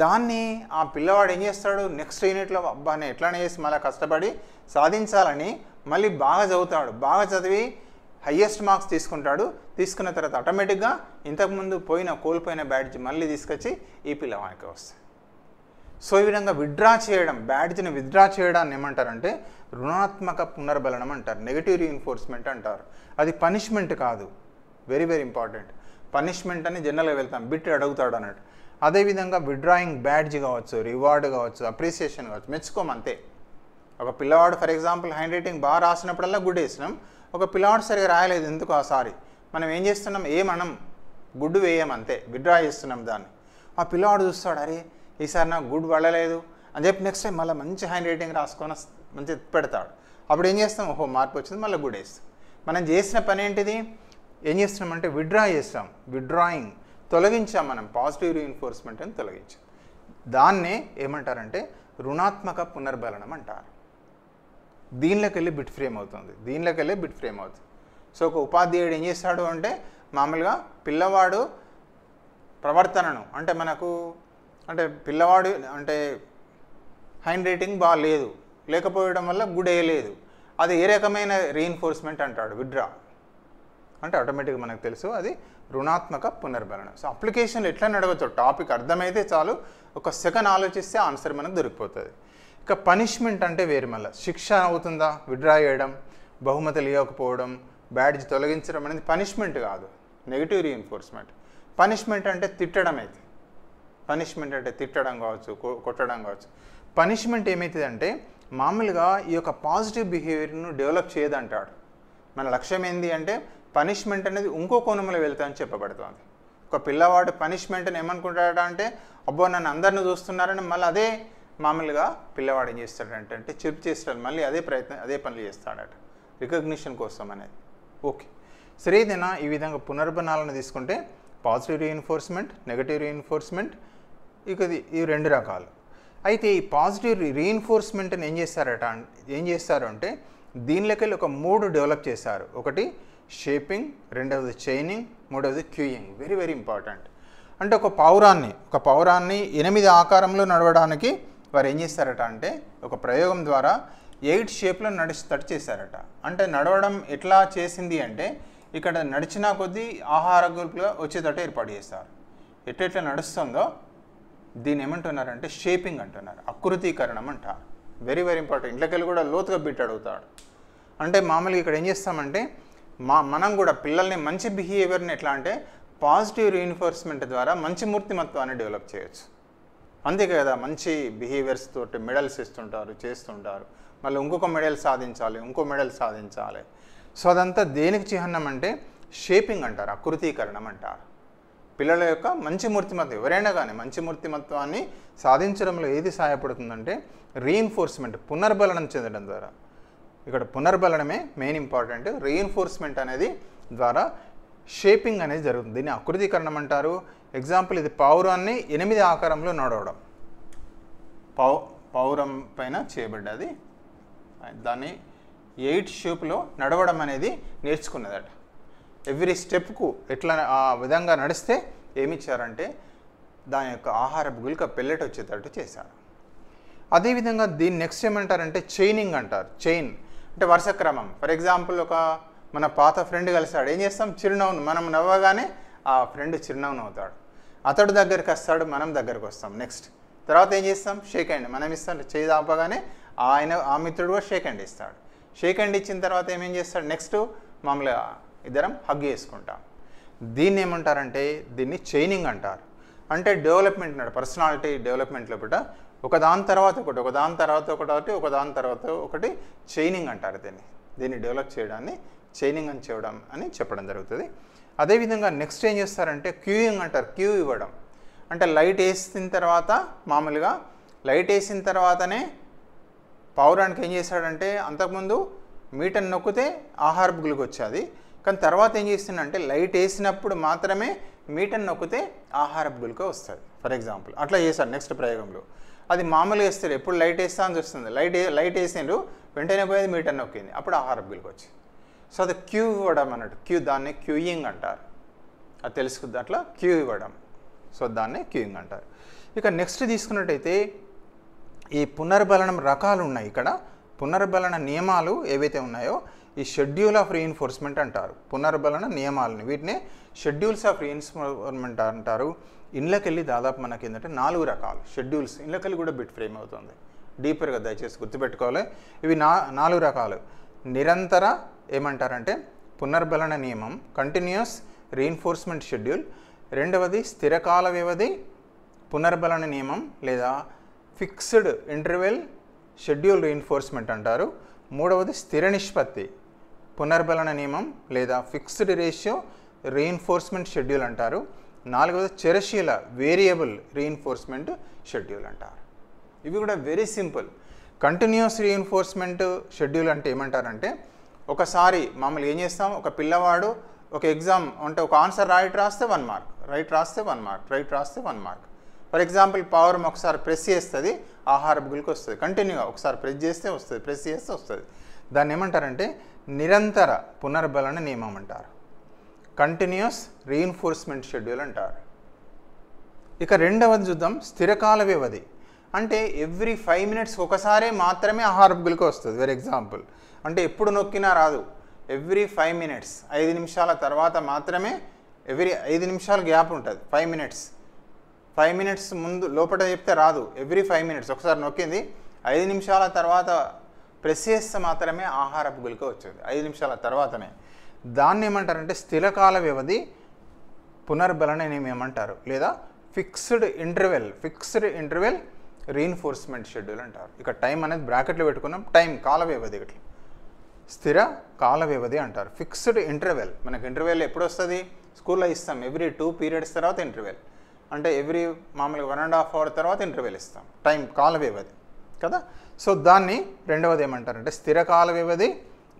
దాన్ని ఆ పిల్లవాడు ఏం చేస్తాడు, నెక్స్ట్ యూనిట్లో అబ్బాని ఎట్లానే చేసి మళ్ళీ కష్టపడి సాధించాలని మళ్ళీ బాగా చదువుతాడు. బాగా చదివి హయ్యెస్ట్ మార్క్స్ తీసుకుంటాడు. తీసుకున్న తర్వాత ఆటోమేటిక్గా ఇంతకుముందు కోల్పోయిన బ్యాడ్జ్ మళ్ళీ తీసుకొచ్చి ఈ పిల్లవానికి వస్తాయి. సో ఈ విధంగా విత్డ్రా చేయడం, బ్యాడ్జ్ని విత్డ్రా చేయడాన్ని ఏమంటారంటే రుణాత్మక పునర్బలనం అంటారు, నెగటివ్ రీఇన్ఫోర్స్మెంట్ అంటారు. అది పనిష్మెంట్ కాదు, వెరీ వెరీ ఇంపార్టెంట్. పనిష్మెంట్ అని జనరల్గా వెళ్తాం, బిట్ అడుగుతాడు అన్నట్టు. అదేవిధంగా విత్డ్రాయింగ్ బ్యాడ్జ్ కావచ్చు, రివార్డ్ కావచ్చు, అప్రిసియేషన్ కావచ్చు, మెచ్చుకోమంతే. ఒక పిల్లవాడు ఫర్ ఎగ్జాంపుల్ హ్యాండ్ రైటింగ్ బాగా రాసినప్పుడల్లా గుడ్ వేసినాం, ఒక పిల్లవాడు సరిగా రాయలేదు ఎందుకు సారీ, మనం ఏం చేస్తున్నాం, ఏమనం గుడ్ వేయమంతే, విత్డ్రా చేస్తున్నాం దాన్ని. ఆ పిల్లవాడు చూస్తాడు, అరే ఈసారి నాకు గుడ్ పడలేదు అని చెప్పి నెక్స్ట్ టైం మళ్ళీ మంచి హ్యాండ్ రైటింగ్ రాసుకొని మంచి పెడతాడు. అప్పుడు ఏం చేస్తాం, ఓహో మార్పు వచ్చింది, మళ్ళీ గుడేస్తాం. మనం చేసిన పని ఏంటిది, ఏం చేస్తున్నామంటే విత్డ్రా చేస్తాం, విత్డ్రాయింగ్, తొలగించాం. మనం పాజిటివ్ రీఇన్ఫోర్స్మెంట్ అని తొలగించాం. దాన్నే ఏమంటారంటే రుణాత్మక పునర్బలనం అంటారు. దీనిలోకి వెళ్ళి బిట్ ఫ్రేమ్ అవుతుంది, దీనిలోకి వెళ్ళి బిట్ ఫ్రేమ్ అవుతుంది. సో ఒక ఉపాధ్యాయుడు ఏం చేస్తాడు అంటే మామూలుగా పిల్లవాడు ప్రవర్తనను అంటే మనకు అంటే పిల్లవాడు అంటే హ్యాండ్ రైటింగ్ బాగాలేదు, లేకపోవడం వల్ల గుడ్ వేయలేదు, అది ఏ రకమైన రీఇన్ఫోర్స్మెంట్ అంటాడు, విత్డ్రా అంటే ఆటోమేటిక్గా మనకు తెలుసు అది రుణాత్మక పునర్బలనం. సో అప్లికేషన్లు ఎట్లా నడవచ్చు, టాపిక్ అర్థమైతే చాలు, ఒక సెకండ్ ఆలోచిస్తే ఆన్సర్ మనకు దొరికిపోతుంది. ఇక పనిష్మెంట్ అంటే వేరు, మళ్ళీ శిక్ష అవుతుందా, విత్డ్రా చేయడం, బహుమతులు ఇవ్వకపోవడం, బ్యాడ్జ్ తొలగించడం అనేది పనిష్మెంట్ కాదు, నెగిటివ్ రీఇన్ఫోర్స్మెంట్. పనిష్మెంట్ అంటే తిట్టడం అయితే, పనిష్మెంట్ అంటే తిట్టడం కావచ్చు, కొట్టడం కావచ్చు. పనిష్మెంట్ ఏమవుతుందంటే మామూలుగా ఈ యొక్క పాజిటివ్ బిహేవియర్ను డెవలప్ చేయదంటాడు. మన లక్ష్యం ఏంటి అంటే పనిష్మెంట్ అనేది ఇంకో కోణంలో వెళ్తామని చెప్పబడుతుంది. ఒక పిల్లవాడు పనిష్మెంట్ని ఏమనుకుంటాడా అంటే అబ్బో నన్ను అందరిని చూస్తున్నారని మళ్ళీ అదే మామూలుగా పిల్లవాడు ఏం చేస్తాడంటే అంటే చెప్ చేస్తాడు, మళ్ళీ అదే ప్రయత్నం అదే పనులు చేస్తాడట రికగ్నిషన్ కోసం అనేది. ఓకే, సరే ఏదైనా ఈ విధంగా పునర్బలనాలను తీసుకుంటే పాజిటివ్ రీఇన్ఫోర్స్మెంట్, నెగటివ్ రీఇన్ఫోర్స్మెంట్, ఇక ఈ రెండు రకాలు. అయితే ఈ పాజిటివ్ రీఇన్ఫోర్స్మెంట్ని ఏం చేస్తారు అంటే దీనిలోకి ఒక 3 డెవలప్ చేశారు. ఒకటి షేపింగ్, రెండవది చైనింగ్, మూడవది క్యూయింగ్. Very very important. అంటే ఒక పౌరాన్ని 8 ఆకారంలో నడవడానికి వారు ఏం చేస్తారట అంటే ఒక ప్రయోగం ద్వారా 8 షేప్లో నడిచేటట్టు చేశారట. అంటే నడవడం ఎట్లా చేసింది అంటే ఇక్కడ నడిచినా కొద్దీ ఆహార గ్రూపుగా వచ్చేటట్టు ఏర్పాటు చేస్తారు. ఎట్లెట్లా నడుస్తుందో దీన్ని ఏమంటున్నారంటే షేపింగ్ అంటున్నారు, ఆకృతీకరణం అంటారు. Very very important. ఇంట్లోకెళ్ళి కూడా లోతుగా బిట్ అడుగుతాడు. అంటే మామూలుగా ఇక్కడ ఏం చేస్తామంటే మనం కూడా పిల్లల్ని మంచి బిహేవియర్ని ఎట్లా అంటే పాజిటివ్ రీఇన్ఫోర్స్మెంట్ ద్వారా మంచి మూర్తిమత్వాన్ని డెవలప్ చేయొచ్చు. అంతే కదా, మంచి బిహేవియర్స్ తోటి మెడల్స్ ఇస్తుంటారు, చేస్తుంటారు, మళ్ళీ ఇంకొక మెడల్ సాధించాలి, ఇంకో మెడల్ సాధించాలి. సో అదంతా దేనికి చిహ్నం అంటే షేపింగ్ అంటారు, ఆకృతీకరణం అంటారు. పిల్లల యొక్క మంచి మూర్తిమత్వం, ఎవరైనా కానీ మంచి మూర్తిమత్వాన్ని సాధించడంలో ఏది సహాయపడుతుందంటే రీఇన్ఫోర్స్మెంట్, పునర్బలనం చెందడం ద్వారా. ఇక్కడ పునర్బలనమే మెయిన్ ఇంపార్టెంట్. రీఇన్ఫోర్స్మెంట్ అనేది ద్వారా షేపింగ్ అనేది జరుగుతుంది. దీన్ని ఆకృతీకరణం అంటారు. ఎగ్జాంపుల్, ఇది పావురాన్ని 8 ఆకారంలో నడవడం, పావురం పైన చేయబడ్డది, దాన్ని 8 షేప్లో నడవడం అనేది నేర్చుకున్నదట. ఎవ్రీ స్టెప్కు ఎట్లా ఆ విధంగా నడిస్తే ఏమిచ్చారంటే దాని యొక్క ఆహారపు గుళిక పెల్లెట్ వచ్చేటట్టు చేశారు. అదేవిధంగా దీన్ని నెక్స్ట్ ఏమంటారంటే చైనింగ్ అంటారు. చైన్ అంటే వరుస క్రమం. ఫర్ ఎగ్జాంపుల్, ఒక మన పాత ఫ్రెండ్ కలిసాడు, ఏం చేస్తాం, చిరునవ్వును, మనం నవ్వగానే ఆ ఫ్రెండ్ చిరునవ్వును అవుతాడు, అతడు దగ్గరికి వస్తాడు, మనం దగ్గరకు వస్తాం. నెక్స్ట్ తర్వాత ఏం చేస్తాం, షేక్ హ్యాండ్ మనం ఇస్తాం, చేయి దాపగానే ఆ మిత్రుడు కూడా షేక్ హ్యాండ్ ఇస్తాడు. షేక్ హ్యాండ్ ఇచ్చిన తర్వాత ఏమేం చేస్తాడు, నెక్స్ట్ మామూలుగా ఇద్దరం హగ్ చేసుకుంటాం. దీన్ని ఏమంటారంటే దీన్ని చైనింగ్ అంటారు. అంటే డెవలప్మెంట్ అన్నాడు, పర్సనాలిటీ డెవలప్మెంట్లో కూడా ఒకదాని తర్వాత ఒకటి, ఒకదాని తర్వాత ఒకటి, ఒకదాని తర్వాత ఒకటి చైనింగ్ అంటారు. దీన్ని డెవలప్ చేయడాన్ని చైనింగ్ అని చేయడం అని చెప్పడం జరుగుతుంది. అదేవిధంగా నెక్స్ట్ ఏం చేస్తారంటే క్యూయింగ్ అంటారు. క్యూ ఇవ్వడం అంటే లైట్ వేసిన తర్వాత మామూలుగా లైట్ వేసిన తర్వాతనే పావురానికి ఏం చేశాడంటే అంతకుముందు మీటర్ నొక్కితే ఆహారపు గుళిక వచ్చేది, కానీ తర్వాత ఏం చేస్తుందంటే లైట్ వేసినప్పుడు మాత్రమే మీటర్ నొక్కితే ఆహారపు గుళిక వస్తుంది. ఫర్ ఎగ్జాంపుల్ అట్లా చేశాడు. నెక్స్ట్ ప్రయోగంలో అది మామూలుగా వేస్తారు, ఎప్పుడు లైట్ వేస్తా అని వస్తుంది, లైట్ వేసిండ్రు వెంటనే పోయేది మీటర్ నొక్కింది, అప్పుడు ఆహారపు గుళిక వచ్చింది. సో అది క్యూ ఇవ్వడం అన్నట్టు, దాన్ని క్యూయింగ్ అంటారు. అది తెలుసుకుంది, అట్లా క్యూ ఇవ్వడం. సో దాన్ని క్యూయింగ్ అంటారు. ఇక నెక్స్ట్ తీసుకున్నట్టయితే ఈ పునర్బలనం రకాలు ఉన్నాయి. ఇక్కడ పునర్బలన నియమాలు ఏవైతే ఉన్నాయో ఈ షెడ్యూల్ ఆఫ్ రీఇన్ఫోర్స్మెంట్ అంటారు. పునర్బలన నియమాలని వీటిని షెడ్యూల్స్ ఆఫ్ రీఇన్ఫోర్స్మెంట్ అంటారు. ఇండ్లకెళ్ళి దాదాపు మనకి ఏంటంటే 4 రకాలు షెడ్యూల్స్. ఇండ్లకెళ్ళి కూడా బిట్ ఫ్రేమ్ అవుతుంది, డీపర్గా దయచేసి గుర్తుపెట్టుకోవాలి. ఇవి 4 రకాలు. నిరంతర ఏమంటారంటే పునర్బలన నియమం, కంటిన్యూస్ రీఇన్ఫోర్స్మెంట్ షెడ్యూల్. రెండవది స్థిరకాల వ్యవధి పునర్బలన నియమం లేదా ఫిక్స్డ్ ఇంటర్వెల్ షెడ్యూల్ రీఇన్ఫోర్స్మెంట్ అంటారు. మూడవది స్థిర నిష్పత్తి పునర్బలన నియమం లేదా ఫిక్స్డ్ రేషియో రీఇన్ఫోర్స్మెంట్ షెడ్యూల్ అంటారు. నాలుగవది చరశీల వేరియబుల్ రీఇన్ఫోర్స్మెంట్ షెడ్యూల్ అంటారు. ఇవి కూడా very simple. Continuous reinforcement schedule అంటే ఏమంటారంటే, ఒకసారి మామూలుగా ఏం చేస్తాం, ఒక పిల్లవాడు ఒక ఎగ్జామ్ అంటే ఒక ఆన్సర్ రైట్ రాస్తే 1 మార్క్, రైట్ రాస్తే 1 మార్క్, రైట్ రాస్తే 1 మార్క్. ఫర్ ఎగ్జాంపుల్ పవర్ ఒకసారి ప్రెస్ చేస్తుంది, ఆహారపు గుళిక వస్తుంది. కంటిన్యూగా ఒకసారి ప్రెస్ చేస్తే వస్తుంది, ప్రెస్ చేస్తే వస్తుంది. దాన్ని ఏమంటారంటే నిరంతర పునర్బలన నియమం అంటారు, కంటిన్యూస్ రీఇన్ఫోర్స్మెంట్ షెడ్యూల్ అంటారు. ఇక రెండవది చూద్దాం, స్థిరకాల వ్యవధి. అంటే ఎవ్రీ 5 మినిట్స్కి ఒకసారి మాత్రమే ఆహారపు గుళిక వస్తుంది. ఫర్ ఎగ్జాంపుల్ అంటే ఎప్పుడు నొక్కినా రాదు, ఎవ్రీ 5 మినిట్స్, 5 నిమిషాల తర్వాత మాత్రమే, ఎవ్రీ 5 నిమిషాల గ్యాప్ ఉంటుంది. 5 మినిట్స్ ముందు లోపల చెప్తే రాదు, ఎవ్రీ 5 మినిట్స్ ఒకసారి నొక్కింది, 5 నిమిషాల తర్వాత ప్రెస్ చేస్తే మాత్రమే ఆహారపు గుళిక వచ్చేది, 5 నిమిషాల తర్వాతనే. దాన్ని ఏమంటారంటే స్థిరకాల వ్యవధి పునర్బలన నియమం ఏమంటారు, లేదా ఫిక్స్డ్ ఇంటర్వెల్ రీఇన్ఫోర్స్మెంట్ షెడ్యూల్ అంటారు. ఇక టైం అనేది బ్రాకెట్లో పెట్టుకున్నాం, టైం కాల వ్యవధి, ఇట్లా స్థిర కాల వ్యవధి అంటారు. ఫిక్స్డ్ ఇంటర్వెల్, మనకు ఇంటర్వెల్ ఎప్పుడు వస్తుంది, స్కూల్లో ఇస్తాం, ఎవ్రీ 2 పీరియడ్స్ తర్వాత ఇంటర్వెల్, అంటే ఎవ్రీ మామూలుగా 1.5 అవర్ తర్వాత ఇంటర్వెల్ ఇస్తాం, టైం కాల వ్యవధి కదా. సో దాన్ని రెండవది ఏమంటారంటే స్థిరకాల వ్యవధి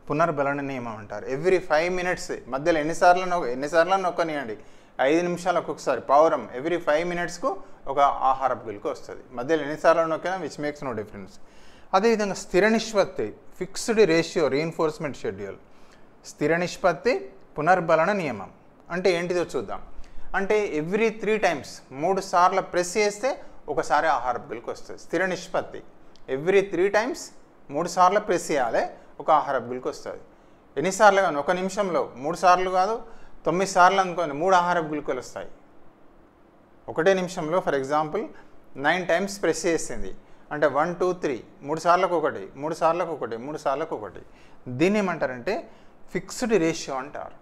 పునర్బలన నియమం అంటారు. ఎవ్రీ 5 మినిట్స్ మధ్యలో ఎన్నిసార్లు నొక్కనియండి, 5 నిమిషాలకు ఒకసారి పావురం, ఎవ్రీ 5 మినిట్స్కు ఒక ఆహారపు గుళిక వస్తుంది. మధ్యలో ఎన్నిసార్లు నొక్కినా విచ్ మేక్స్ నో డిఫరెన్స్. అదేవిధంగా స్థిర నిష్పత్తి ఫిక్స్డ్ రేషియో రీఇన్ఫోర్స్మెంట్ షెడ్యూల్, స్థిర నిష్పత్తి పునర్బలన నియమం అంటే ఏంటిదో చూద్దాం. అంటే ఎవ్రీ 3 టైమ్స్, 3 సార్లు ప్రెస్ చేస్తే ఒకసారి ఆహారపు గుళిక వస్తుంది. స్థిర నిష్పత్తి ఎవ్రీ 3 టైమ్స్, 3 సార్లు ప్రెస్ చేయాలి, ఒక ఆహారపు గుళిక వస్తుంది. ఎన్నిసార్లు కానీ, ఒక నిమిషంలో 3 సార్లు కాదు, 9 సార్లు అనుకోండి, 3 ఆహారపు గుళికలు వస్తాయి ఒకటే నిమిషంలో. ఫర్ ఎగ్జాంపుల్ 9 టైమ్స్ ప్రెస్ చేసింది అంటే 1 2 3, 3 సార్లకు ఒకటి, 3 సార్లకు ఒకటి, 3 సార్లకు ఒకటి. దీన్ని ఏమంటారంటే ఫిక్స్డ్ రేషియో అంటారు.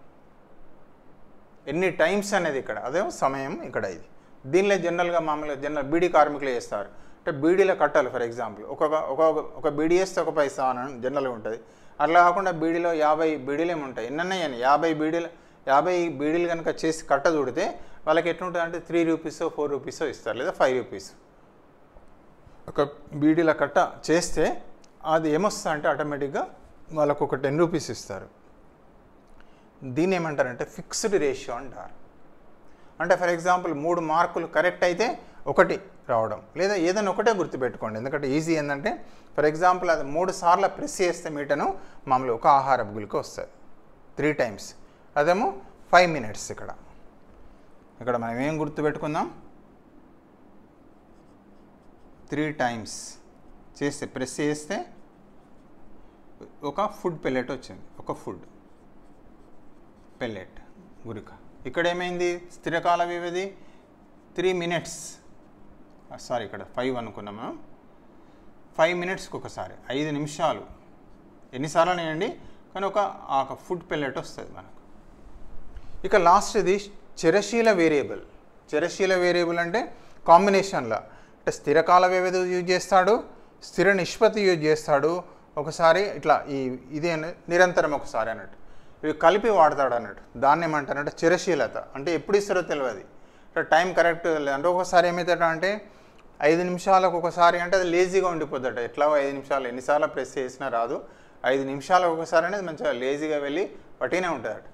ఎన్ని టైమ్స్ అనేది ఇక్కడ, అదే సమయం ఇక్కడ ఇది. దీనిలో జనరల్గా మామూలుగా బీడీ కార్మికులు చేస్తారు, అంటే బీడీలో కట్టాలి. ఫర్ ఎగ్జాంపుల్ ఒక బీడీ వేస్తే ఒక పైసా అని జనరల్గా ఉంటుంది. అట్లా కాకుండా బీడీలో 50 బీడీలు ఏమి ఉంటాయి, ఎన్నన్నాయని 50 బీడీలు కనుక చేసి కట్ట చూడితే వాళ్ళకి ఎట్లుంటుంది అంటే 3 రూపీసో 4 రూపీసో ఇస్తారు, లేదా 5 రూపీస్. ఒక బీడీల కట్ట చేస్తే అది ఏమొస్తుంది అంటే ఆటోమేటిక్గా వాళ్ళకు ఒక 10 రూపీస్ ఇస్తారు. దీన్ని ఏమంటారంటే ఫిక్స్డ్ రేషియో అంటారు. అంటే ఫర్ ఎగ్జాంపుల్ 3 మార్కులు కరెక్ట్ అయితే 1 రావడం, లేదా ఏదైనా ఒకటే గుర్తుపెట్టుకోండి, ఎందుకంటే ఈజీ ఏంటంటే ఫర్ ఎగ్జాంపుల్ అది 3 సార్లు ప్రెస్ చేస్తే మీటను మామూలు ఒక ఆహారపు గుళిక వస్తుంది 3 టైమ్స్, అదేమో 5 మినిట్స్. ఇక్కడ మనం ఏం గుర్తుపెట్టుకుందాం, 3 టైమ్స్ చేస్తే ప్రెస్ చేస్తే ఒక ఫుడ్ పెల్లెట్ వచ్చింది, ఒక ఫుడ్ పెల్లెట్ గుళిక. ఇక్కడ ఏమైంది, స్థిరకాల వ్యవధి 3 మినిట్స్, సారీ ఇక్కడ 5 అనుకున్నాము, 5 మినిట్స్కి ఒకసారి, 5 నిమిషాలు, ఎన్నిసార్లు అనేయండి కానీ ఒక ఫుడ్ పెల్లెట్ వస్తుంది మనకు. ఇక లాస్ట్ ఇది చరశీల వేరియబుల్ అంటే కాంబినేషన్లో, అంటే స్థిరకాల వ్యవధి యూజ్ చేస్తాడు, స్థిర నిష్పత్తి యూజ్ చేస్తాడు, ఒకసారి ఇట్లా ఇదే నిరంతరం ఒకసారి అన్నట్టు, ఇవి కలిపి వాడతాడు అన్నట్టు. దాన్ని ఏమంటారంటే చరశీలత, అంటే ఎప్పుడు ఇస్తారో తెలియదు, అంటే టైం కరెక్ట్. అంటే ఒకసారి ఏమవుతాడ అంటే 5 నిమిషాలకు ఒకసారి అంటే అది లేజీగా ఉండిపోద్దట, ఎట్లా 5 నిమిషాలు ఎన్నిసార్లు ప్రెస్ చేసినా రాదు, 5 నిమిషాలకు ఒకసారి అనేది మంచిగా లేజీగా వెళ్ళి పట్టినే ఉంటుందట.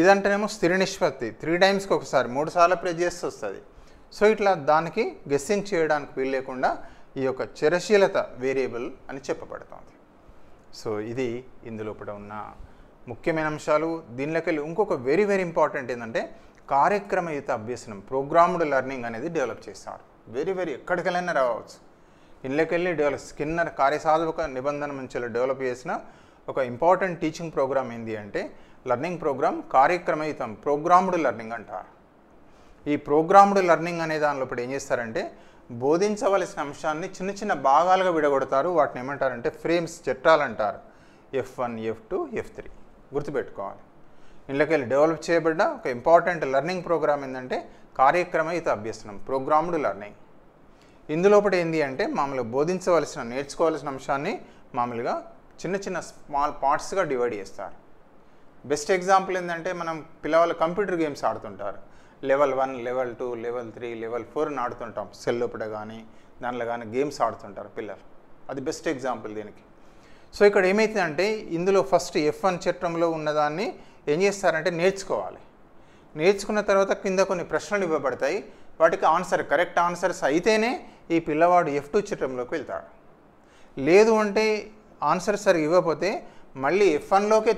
ఇదంటేనేమో స్థిర నిష్పత్తి, 3 టైమ్స్కి ఒకసారి, 3 సార్లు ప్రెస్ చేస్తే వస్తుంది. సో ఇట్లా దానికి గెస్సింగ్ చేయడానికి వీలు లేకుండా ఈ యొక్క చరశీలత వేరియబుల్ అని చెప్పబడుతుంది. సో ఇది ఇందులోపల ఉన్న ముఖ్యమైన అంశాలు. దీనిలోకి వెళ్ళి ఇంకొక వెరీ ఇంపార్టెంట్ ఏంటంటే కార్యక్రమయుత అభ్యసనం, ప్రోగ్రామ్డ్ లెర్నింగ్ అనేది డెవలప్ చేస్తారు. ఎక్కడికెళ్ళైనా రావచ్చు. ఇందులోకెళ్ళి స్కిన్నర్ కార్యసాధక నిబంధన నుంచి డెవలప్ చేసిన ఒక ఇంపార్టెంట్ టీచింగ్ ప్రోగ్రామ్ ఏంటి అంటే లెర్నింగ్ ప్రోగ్రామ్ కార్యక్రమయుతం, ప్రోగ్రామ్డ్ లెర్నింగ్ అంటారు. ఈ ప్రోగ్రామ్డ్ లెర్నింగ్ అనే దానిలో ఏం చేస్తారంటే బోధించవలసిన అంశాన్ని చిన్న చిన్న భాగాలుగా విడగొడతారు. వాటిని ఏమంటారంటే ఫ్రేమ్స్, చట్టాలు అంటారు. F1, F2, F3 గుర్తుపెట్టుకోవాలి. ఇందులోకెళ్ళి డెవలప్ చేయబడ్డ ఒక ఇంపార్టెంట్ లెర్నింగ్ ప్రోగ్రామ్ ఏంటంటే కార్యక్రమయుత అభ్యసనం, ప్రోగ్రామ్డ్ లెర్నింగ్. ఇందులోపటి ఏంటి అంటే మామూలుగా బోధించవలసిన, నేర్చుకోవాల్సిన అంశాన్ని మామూలుగా చిన్న చిన్న స్మాల్ పార్ట్స్గా డివైడ్ చేస్తారు. బెస్ట్ ఎగ్జాంపుల్ ఏంటంటే మనం పిల్లవాళ్ళు కంప్యూటర్ గేమ్స్ ఆడుతుంటారు. లెవెల్ 1, లెవెల్ 2, లెవెల్ 3, లెవెల్ 4 ఆడుతుంటాం. సెల్ లోపల కానీ దానిలో కానీ గేమ్స్ ఆడుతుంటారు పిల్లలు. అది బెస్ట్ ఎగ్జాంపుల్ దీనికి. సో ఇక్కడ ఏమవుతుందంటే ఇందులో ఫస్ట్ F1 చట్రంలో ఉన్నదాన్ని ఏం చేస్తారంటే నేర్చుకోవాలి. నేర్చుకున్న తర్వాత కింద కొన్ని ప్రశ్నలు ఇవ్వబడతాయి, వాటికి కరెక్ట్ ఆన్సర్స్ అయితేనే ఈ పిల్లవాడు F2 చట్రంలోకి వెళ్తాడు. లేదు అంటే ఆన్సర్ సరిగ్గా ఇవ్వకపోతే మళ్ళీ F1లోకే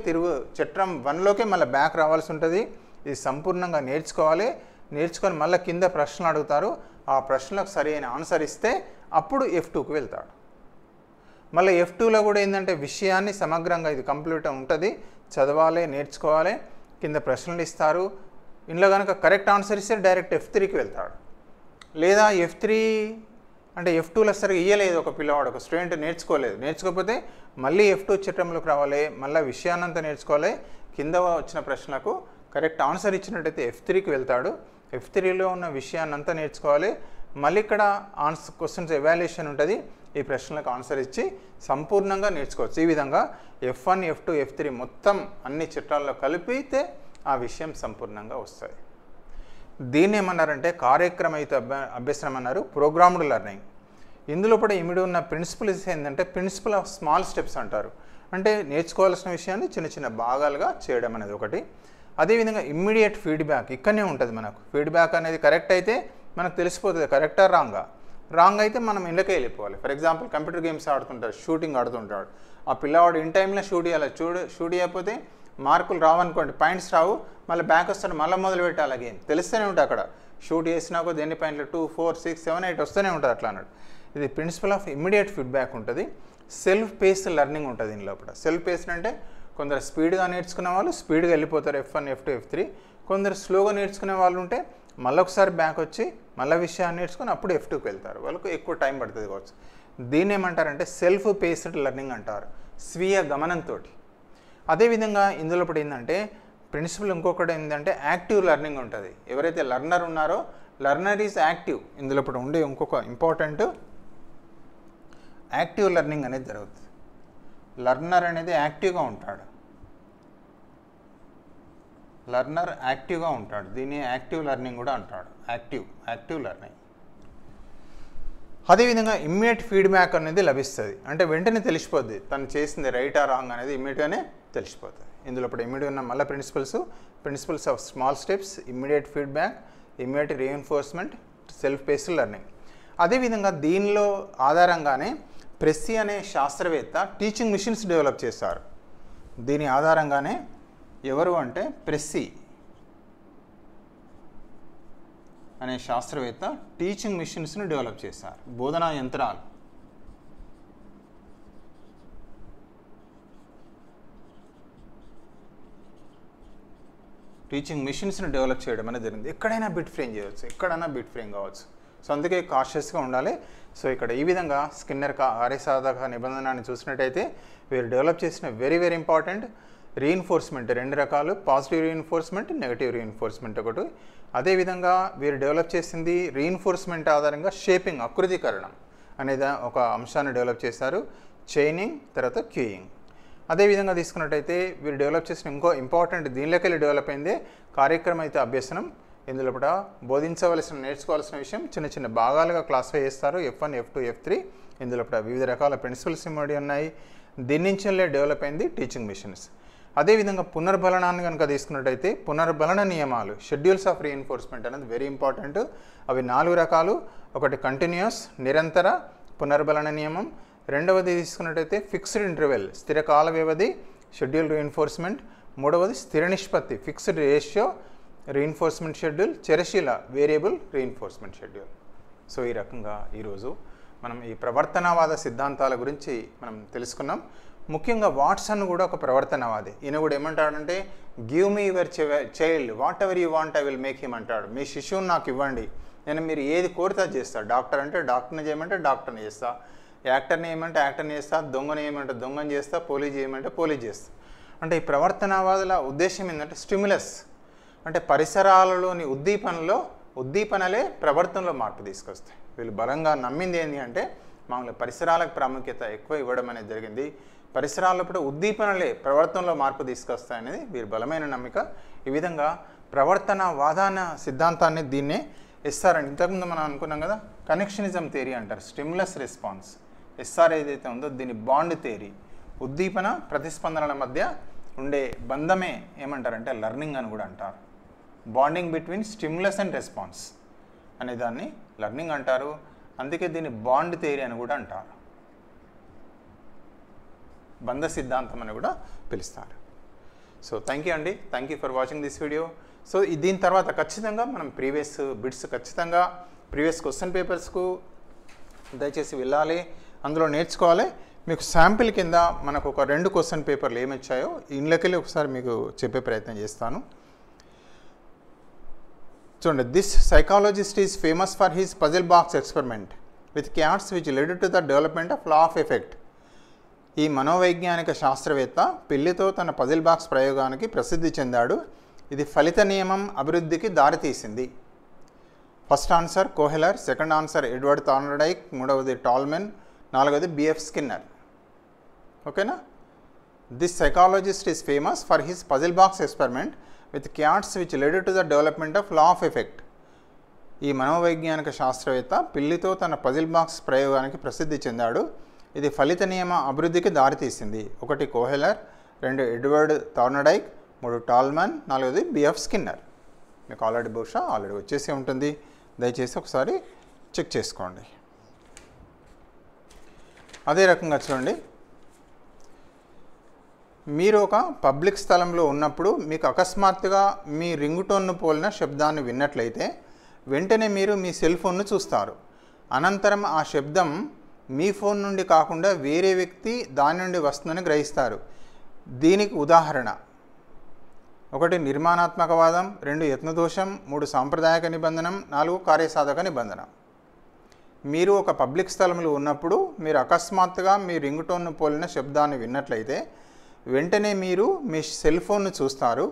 చట్రం 1లోకే మళ్ళీ బ్యాక్ రావాల్సి ఉంటుంది. ఇది సంపూర్ణంగా నేర్చుకోవాలి. నేర్చుకొని మళ్ళీ కింద ప్రశ్నలు అడుగుతారు, ఆ ప్రశ్నలకు సరైన ఆన్సర్ ఇస్తే అప్పుడు F2కి వెళ్తాడు. మళ్ళీ F2లో కూడా ఏంటంటే విషయాన్ని సమగ్రంగా ఇది కంప్లీట్ ఉంటుంది, చదవాలి, నేర్చుకోవాలి, కింద ప్రశ్నలు ఇస్తారు. ఇందులో కనుక కరెక్ట్ ఆన్సర్ ఇస్తే డైరెక్ట్ F3కి వెళ్తాడు. లేదా F3 అంటే F2లో సరిగ్గా ఇయ్యలేదు ఒక పిల్లవాడు, ఒక స్టూడెంట్ నేర్చుకోకపోతే మళ్ళీ F2 చట్రంలోకి రావాలి, మళ్ళీ విషయాన్నంతా నేర్చుకోవాలి, కింద వచ్చిన ప్రశ్నలకు కరెక్ట్ ఆన్సర్ ఇచ్చినట్టయితే F3కి వెళ్తాడు. F3లో ఉన్న విషయాన్నంతా నేర్చుకోవాలి, మళ్ళీ ఇక్కడ క్వశ్చన్స్ ఎవాల్యుయేషన్ ఉంటుంది, ఈ ప్రశ్నలకు ఆన్సర్ ఇచ్చి సంపూర్ణంగా నేర్చుకోవచ్చు. ఈ విధంగా F1, F2, F3 మొత్తం అన్ని చట్రాల్లో కలిపితే ఆ విషయం సంపూర్ణంగా వస్తుంది. దీన్ని ఏమన్నారంటే కార్యక్రమయుత అభ్యసనం అన్నారు, ప్రోగ్రామ్డ్ లెర్నింగ్. ఇందులో కూడా ఇమిడి ఉన్న ప్రిన్సిపల్స్ ఏంటంటే ప్రిన్సిపల్ ఆఫ్ స్మాల్ స్టెప్స్ అంటారు. అంటే నేర్చుకోవాల్సిన విషయాన్ని చిన్న చిన్న భాగాలుగా చేయడం అనేది ఒకటి. అదేవిధంగా ఇమ్మీడియట్ ఫీడ్బ్యాక్ ఇక్కడనే ఉంటుంది. మనకు ఫీడ్బ్యాక్ అనేది కరెక్ట్ అయితే మనకు తెలిసిపోతుంది కరెక్టా రాంగ్ అయితే మనం ఇళ్ళకే వెళ్ళిపోవాలి. ఫర్ ఎగ్జాంపుల్ కంప్యూటర్ గేమ్స్ ఆడుతుంటాడు, షూటింగ్ ఆడుతుంటాడు, ఆ పిల్లవాడు ఇన్ టైంలో షూట్ చేయకపోతే మార్కులు రావనుకోండి, పాయింట్స్ రావు, మళ్ళీ బ్యాక్ వస్తాడు, మళ్ళీ మొదలు పెట్టాలి ఆ గేమ్. తెలుస్తూనే ఉంటుంది అక్కడ షూట్ చేసినా కూడా ఎన్ని పాయింట్లు 2, 4, 6, 7, 8 వస్తూనే ఉంటుంది అట్లా అన్నాడు. ఇది ప్రిన్సిపల్ ఆఫ్ ఇమ్మీడియట్ ఫీడ్బ్యాక్ ఉంటుంది. సెల్ఫ్ పేస్డ్ లెర్నింగ్ ఉంటుంది దీని లోపల. సెల్ఫ్ పేస్డ్ అంటే కొందరు స్పీడ్గా నేర్చుకునే వాళ్ళు స్పీడ్గా వెళ్ళిపోతారు F1, F2, F3. కొందరు స్లోగా నేర్చుకునే వాళ్ళు ఉంటే మళ్ళీ ఒకసారి బ్యాక్ వచ్చి మళ్ళీ విషయాన్ని నేర్చుకుని అప్పుడు F2కి వెళ్తారు, వాళ్ళకు ఎక్కువ టైం పడుతుంది కావచ్చు. దీన్ని ఏమంటారంటే సెల్ఫ్ పేస్డ్ లెర్నింగ్ అంటారు, స్వీయ గమనంతో. అదేవిధంగా ఇందులో ఇప్పుడు ఏంటంటే ప్రిన్సిపల్ ఇంకొకటి ఏంటంటే యాక్టివ్ లెర్నింగ్ ఉంటుంది. ఎవరైతే లెర్నర్ ఉన్నారో లెర్నర్ ఈజ్ యాక్టివ్. ఇందులో ఇప్పుడు ఉండే ఇంకొక ఇంపార్టెంట్ యాక్టివ్ లెర్నింగ్ అనేది జరుగుతుంది. లెర్నర్ అనేది యాక్టివ్గా ఉంటాడు, లెర్నర్ యాక్టివ్గా ఉంటాడు. దీన్ని యాక్టివ్ లెర్నింగ్ కూడా అంటాడు, యాక్టివ్ లెర్నింగ్. అదేవిధంగా ఇమ్మీడియట్ ఫీడ్బ్యాక్ అనేది లభిస్తుంది. అంటే వెంటనే తెలిసిపోద్ది తను చేసింది రైటా రాంగ్ అనేది ఇమ్మీడియట్గానే తెలిసిపోతుంది. ఇందులో ఇప్పుడు ఇమ్మీడియట్ ఉన్న మళ్ళీ principles of small steps, immediate feedback, immediate reinforcement, self paced learning. అదేవిధంగా దీనిలో ఆధారంగానే ప్రెస్సీ అనే శాస్త్రవేత్త టీచింగ్ మిషన్స్ డెవలప్ చేశారు. దీని ఆధారంగానే ఎవరు అంటే ప్రెస్సీ అనే శాస్త్రవేత్త టీచింగ్ మిషన్స్ని డెవలప్ చేశారు, బోధనా యంత్రాలు. టీచింగ్ మిషన్స్ని డెవలప్ చేయడం అనేది జరిగింది. ఎక్కడైనా బిట్ ఫ్రేమ్ చేయవచ్చు, ఎక్కడైనా బిట్ ఫ్రేమ్ కావచ్చు. సో అందుకే కాషియస్గా ఉండాలి. సో ఇక్కడ ఈ విధంగా స్కిన్నర్ కార్యసాధక నిబంధనని చూసినట్టయితే వీరు డెవలప్ చేసిన వెరీ ఇంపార్టెంట్ రీఎన్ఫోర్స్మెంట్ 2 రకాలు, పాజిటివ్ రీఎన్ఫోర్స్మెంట్, నెగటివ్ రీఎన్ఫోర్స్మెంట్ ఒకటి. అదేవిధంగా వీరు డెవలప్ చేసింది రీఎన్ఫోర్స్మెంట్ ఆధారంగా షేపింగ్, ఆకృతీకరణం అనేది ఒక అంశాన్ని డెవలప్ చేశారు, చైనింగ్, తర్వాత క్యూయింగ్. అదేవిధంగా తీసుకున్నట్టయితే వీరు డెవలప్ చేసిన ఇంకో ఇంపార్టెంట్ దీనిలోకెళ్ళి డెవలప్ అయిందే కార్యక్రమయుత అభ్యసనం. ఇందులో కూడా నేర్చుకోవాల్సిన విషయం చిన్న చిన్న భాగాలుగా క్లాసిఫై చేస్తారు, F1, F2, F3. ఇందులో కూడా వివిధ రకాల ప్రిన్సిపల్స్ ఇమ్మడి ఉన్నాయి. దీని నుంచే డెవలప్ అయింది టీచింగ్ మిషన్స్. అదేవిధంగా పునర్బలనాన్ని కనుక తీసుకున్నట్టయితే పునర్బలన నియమాలు, షెడ్యూల్స్ ఆఫ్ రీఎన్ఫోర్స్మెంట్ అనేది వెరీ ఇంపార్టెంట్. అవి 4 రకాలు. ఒకటి కంటిన్యూస్, నిరంతర పునర్బలన నియమం. రెండవది తీసుకున్నట్టయితే ఫిక్స్డ్ ఇంటర్వెల్, స్థిర కాల వ్యవధి, షెడ్యూల్ రీఎన్ఫోర్స్మెంట్. మూడవది స్థిర నిష్పత్తి, ఫిక్స్డ్ రేషియో రీఎన్ఫోర్స్మెంట్ షెడ్యూల్, చరశీల వేరియబుల్ రీఎన్ఫోర్స్మెంట్ షెడ్యూల్. సో ఈ రకంగా ఈరోజు మనం ఈ ప్రవర్తనవాద సిద్ధాంతాల గురించి మనం తెలుసుకున్నాం. ముఖ్యంగా వాట్సన్ కూడా ఒక ప్రవర్తనవాది. ఈయన కూడా ఏమంటాడంటే give me your child what ever you want I will make him అంటాడు. మీ శిశువుని నాకు ఇవ్వండి, నేను మీరు ఏది కోరితే అది చేస్తాను. డాక్టర్ అంటే డాక్టర్ని చేయమంటే డాక్టర్ని చేస్తా, యాక్టర్ని ఏమంటే యాక్టర్ని చేస్తా, దొంగని ఏమంటే దొంగని చేస్తా, పోలీస్ చేయమంటే పోలీస్ చేస్తా. అంటే ఈ ప్రవర్తనవాదుల ఉద్దేశం ఏంటంటే స్టిమ్యులస్, అంటే పరిసరాలలోని ఉద్దీపనలే ప్రవర్తనలో మార్పు తీసుకొస్తాయి. వీళ్ళు బలంగా నమ్మింది ఏంటి అంటే మామూలుగా పరిసరాలకు ప్రాముఖ్యత ఎక్కువ ఇవ్వడం అనేది జరిగింది. పరిసరాల్లో ఉద్దీపనలే ప్రవర్తనలో మార్పు తీసుకొస్తాయనేది వీరి బలమైన నమ్మిక. ఈ విధంగా ప్రవర్తనవాదాన సిద్ధాంతాన్ని దీన్నే ఇస్తారని ఇంతకుముందు మనం అనుకున్నాం కదా, కనెక్షనిజం థియరీ అంటారు, స్టిమ్యులస్ రెస్పాన్స్. ఎస్ఆర్ ఏదైతే ఉందో దీని బాండ్ థియరీ, ఉద్దీపన ప్రతిస్పందనల మధ్య ఉండే బంధమే ఏమంటారంటే లెర్నింగ్ అని కూడా అంటారు. Bonding between stimulus and response అనే దాన్ని లెర్నింగ్ అంటారు. అందుకే దీన్ని బాండ్ థియరీ అని కూడా అంటారు, బంధ సిద్ధాంతం అని కూడా పిలుస్తారు. సో థ్యాంక్ యూ అండి, thank you for watching this video. So దీని తర్వాత ఖచ్చితంగా మనం ప్రీవియస్ బిట్స్, ఖచ్చితంగా ప్రీవియస్ క్వశ్చన్ పేపర్స్కు దయచేసి వెళ్ళాలి, అందులో నేర్చుకోవాలి. మీకు శాంపిల్ కింద మనకు ఒక 2 క్వశ్చన్ పేపర్లు ఏమి వచ్చాయో ఇంట్లోకెళ్ళి ఒకసారి మీకు చెప్పే ప్రయత్నం చేస్తాను. చూడండి, this psychologist is famous for his puzzle box experiment with cats which led to the development of law of effect. ఈ మనోవైజ్ఞానిక శాస్త్రవేత్త పిల్లితో తన పజిల్ బాక్స్ ప్రయోగానికి ప్రసిద్ధి చెందాడు. ఇది ఫలిత నియమం అభివృద్ధికి దారితీసింది. First answer Kohler, second answer Edward Thorndike, మూడవది టాల్మెన్, నాలుగవది బిఎఫ్ స్కిన్నర్. ఓకేనా? This psychologist is famous for his puzzle box experiment with cats which led to the development of law of effect. ఈ మనోవైజ్ఞానిక శాస్త్రవేత్త పిల్లితో తన పజిల్ బాక్స్ ప్రయోగానికి ప్రసిద్ధి చెందాడు. ఇది ఫలిత నియమ అభివృద్ధికి దారితీసింది. 1 కోహెలర్, 2 ఎడ్వర్డ్ థార్న్డైక్, 3 టాల్మన్, 4వది బిఎఫ్ స్కిన్నర్. మీకు బహుశా ఆల్రెడీ వచ్చేసి ఉంటుంది, దయచేసి ఒకసారి చెక్ చేసుకోండి. అదే రకంగా చూడండి, మీరు ఒక పబ్లిక్ స్థలంలో ఉన్నప్పుడు మీకు అకస్మాత్తుగా మీ రింగ్ టోన్ను పోలిన శబ్దాన్ని విన్నట్లయితే వెంటనే మీరు మీ సెల్ ఫోన్ను చూస్తారు. అనంతరం ఆ శబ్దం మీ ఫోన్ నుండి కాకుండా వేరే వ్యక్తి దాని నుండి వస్తుందని గ్రహిస్తారు. దీనికి ఉదాహరణ 1 నిర్మాణాత్మకవాదం, 2 యత్నదోషం, 3 సాంప్రదాయక నిబంధనం, 4 కార్యసాధక నిబంధన. మీరు ఒక పబ్లిక్ స్థలంలో ఉన్నప్పుడు మీరు అకస్మాత్తుగా మీ రింగ్ టోన్ను పోలిన శబ్దాన్ని విన్నట్లయితే వెంటనే మీరు మీ సెల్ ఫోన్ను చూస్తారు.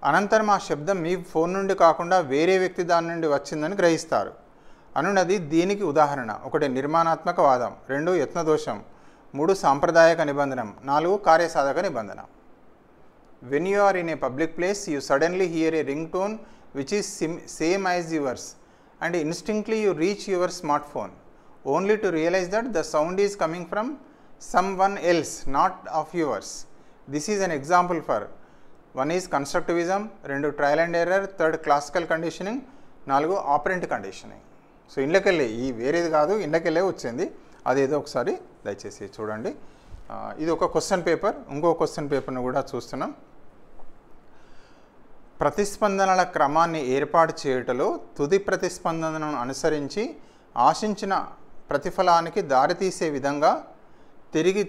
అనంతరం ఆ శబ్దం మీ ఫోన్ నుండి కాకుండా వేరే వ్యక్తి దాని నుండి వచ్చిందని గ్రహిస్తారు అనున్నది దీనికి ఉదాహరణ. 1 నిర్మాణాత్మకవాదం, 2 యత్నదోషం, 3 సాంప్రదాయక నిబంధనం, 4 కార్యసాధక నిబంధన. When you are in a public place, you suddenly hear a ringtone which is same as yours, and instinctively you reach your smartphone, only to realize that the sound is coming from someone else, not of yours. This is an example for 1 is constructivism, 2 trial and error, 3 classical conditioning, 4 operant conditioning. So ఇంట్లోకెళ్ళి ఈ వేరేది కాదు, ఇంట్లోకెళ్ళే వచ్చింది, అదేదో ఒకసారి దయచేసి చూడండి. ఇది ఒక క్వశ్చన్ పేపర్, ఇంకో క్వశ్చన్ పేపర్ను కూడా చూస్తున్నాం. ప్రతిస్పందనల క్రమాన్ని ఏర్పాటు చేయుటలో తుది ప్రతిస్పందనను అనుసరించి ఆశించిన ప్రతిఫలానికి దారితీసే విధంగా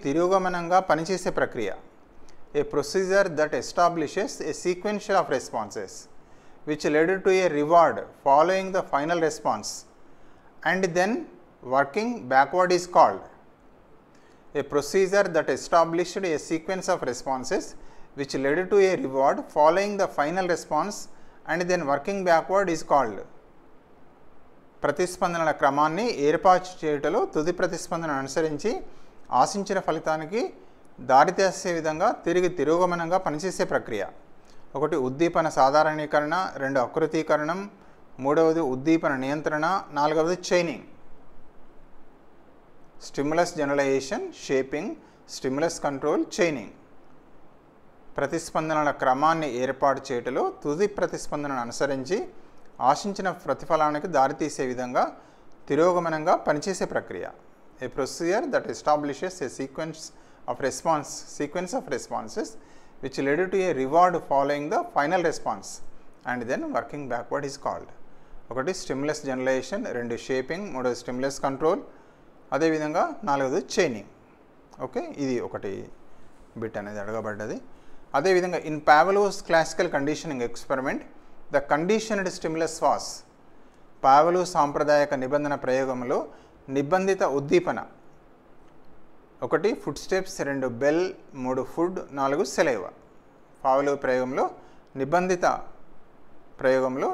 తిరోగమనంగా పనిచేసే ప్రక్రియ. A procedure that establishes a sequential of responses which led to a reward following the final response and then working backward is called. A procedure that established a sequence of responses which led to a reward following the final response and then working backward is called. ప్రతిస్పందనల క్రమాన్ని ఏర్పాటు చేయుటలో తుది ప్రతిస్పందన అనుసరించి ఆశించిన ఫలితానికి దారితీసే విధంగా తిరోగమనంగా పనిచేసే ప్రక్రియ. 1 ఉద్దీపన సాధారణీకరణ, 2 ఆకృతీకరణం, 3వది ఉద్దీపన నియంత్రణ, 4వది chaining. Stimulus generalisation, shaping, stimulus control, chaining. ప్రతిస్పందనల క్రమాన్ని ఏర్పాటు చేయటంలో తుది ప్రతిస్పందనను అనుసరించి ఆశించిన ప్రతిఫలానికి దారితీసే విధంగా తిరోగమనంగా పనిచేసే ప్రక్రియ. A procedure that establishes a sequence of responses which led to a reward following the final response and then working backward is called. 1 stimulus generalisation, 2 shaping, 3 stimulus control, అదేవిధంగా 4వది చైనింగ్. ఓకే, ఇది ఒకటి బిట్ అనేది అడగబడ్డది. అదేవిధంగా in Pavlov's classical conditioning experiment the conditioned stimulus was. Pavlov సాంప్రదాయక నిబంధన ప్రయోగంలో నిబంధిత ఉద్దీపన 1 food steps, 2 bell, 3 food, 4 saliva. Pavlov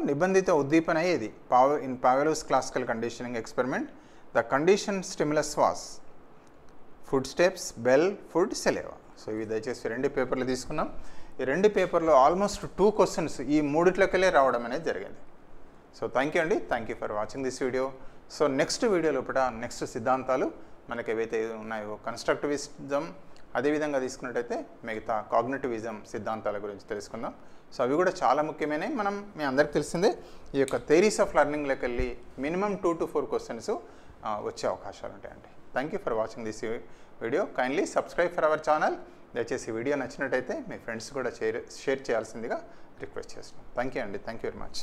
నిబంధిత ఉద్దీపన ఏది? In Pavlov's classical conditioning experiment the condition stimulus was food steps, bell, food, saliva. So ఇవి దయచేసి 2 పేపర్లు తీసుకున్నాం. ఈ 2 పేపర్లో ఆల్మోస్ట్ 2 క్వశ్చన్స్ ఈ 3 రావడం అనేది జరిగింది. సో థ్యాంక్ యూ అండి, thank you for watching this video. So next video లోపల నెక్స్ట్ సిద్ధాంతాలు మనకి ఏవైతే ఉన్నాయో కన్స్ట్రక్టివిజం, అదేవిధంగా తీసుకున్నట్టయితే మిగతా కాగ్నిటివిజం సిద్ధాంతాల గురించి తెలుసుకుందాం. సో అవి కూడా చాలా ముఖ్యమైనవి. మనం మీ అందరికి తెలిసిందే ఈ యొక్క థియరీస్ ఆఫ్ లెర్నింగ్లోకి వెళ్ళి మినిమం 2 to 4 క్వశ్చన్స్ వచ్చే అవకాశాలు ఉంటాయండి. Thank you for watching this video. Kindly subscribe for our channel. దయచేసి వీడియో నచ్చినట్టయితే మీ ఫ్రెండ్స్ కూడా షేర్ చేయాల్సిందిగా రిక్వెస్ట్ చేస్తున్నాం. థ్యాంక్ యూ అండి. Thank you very much.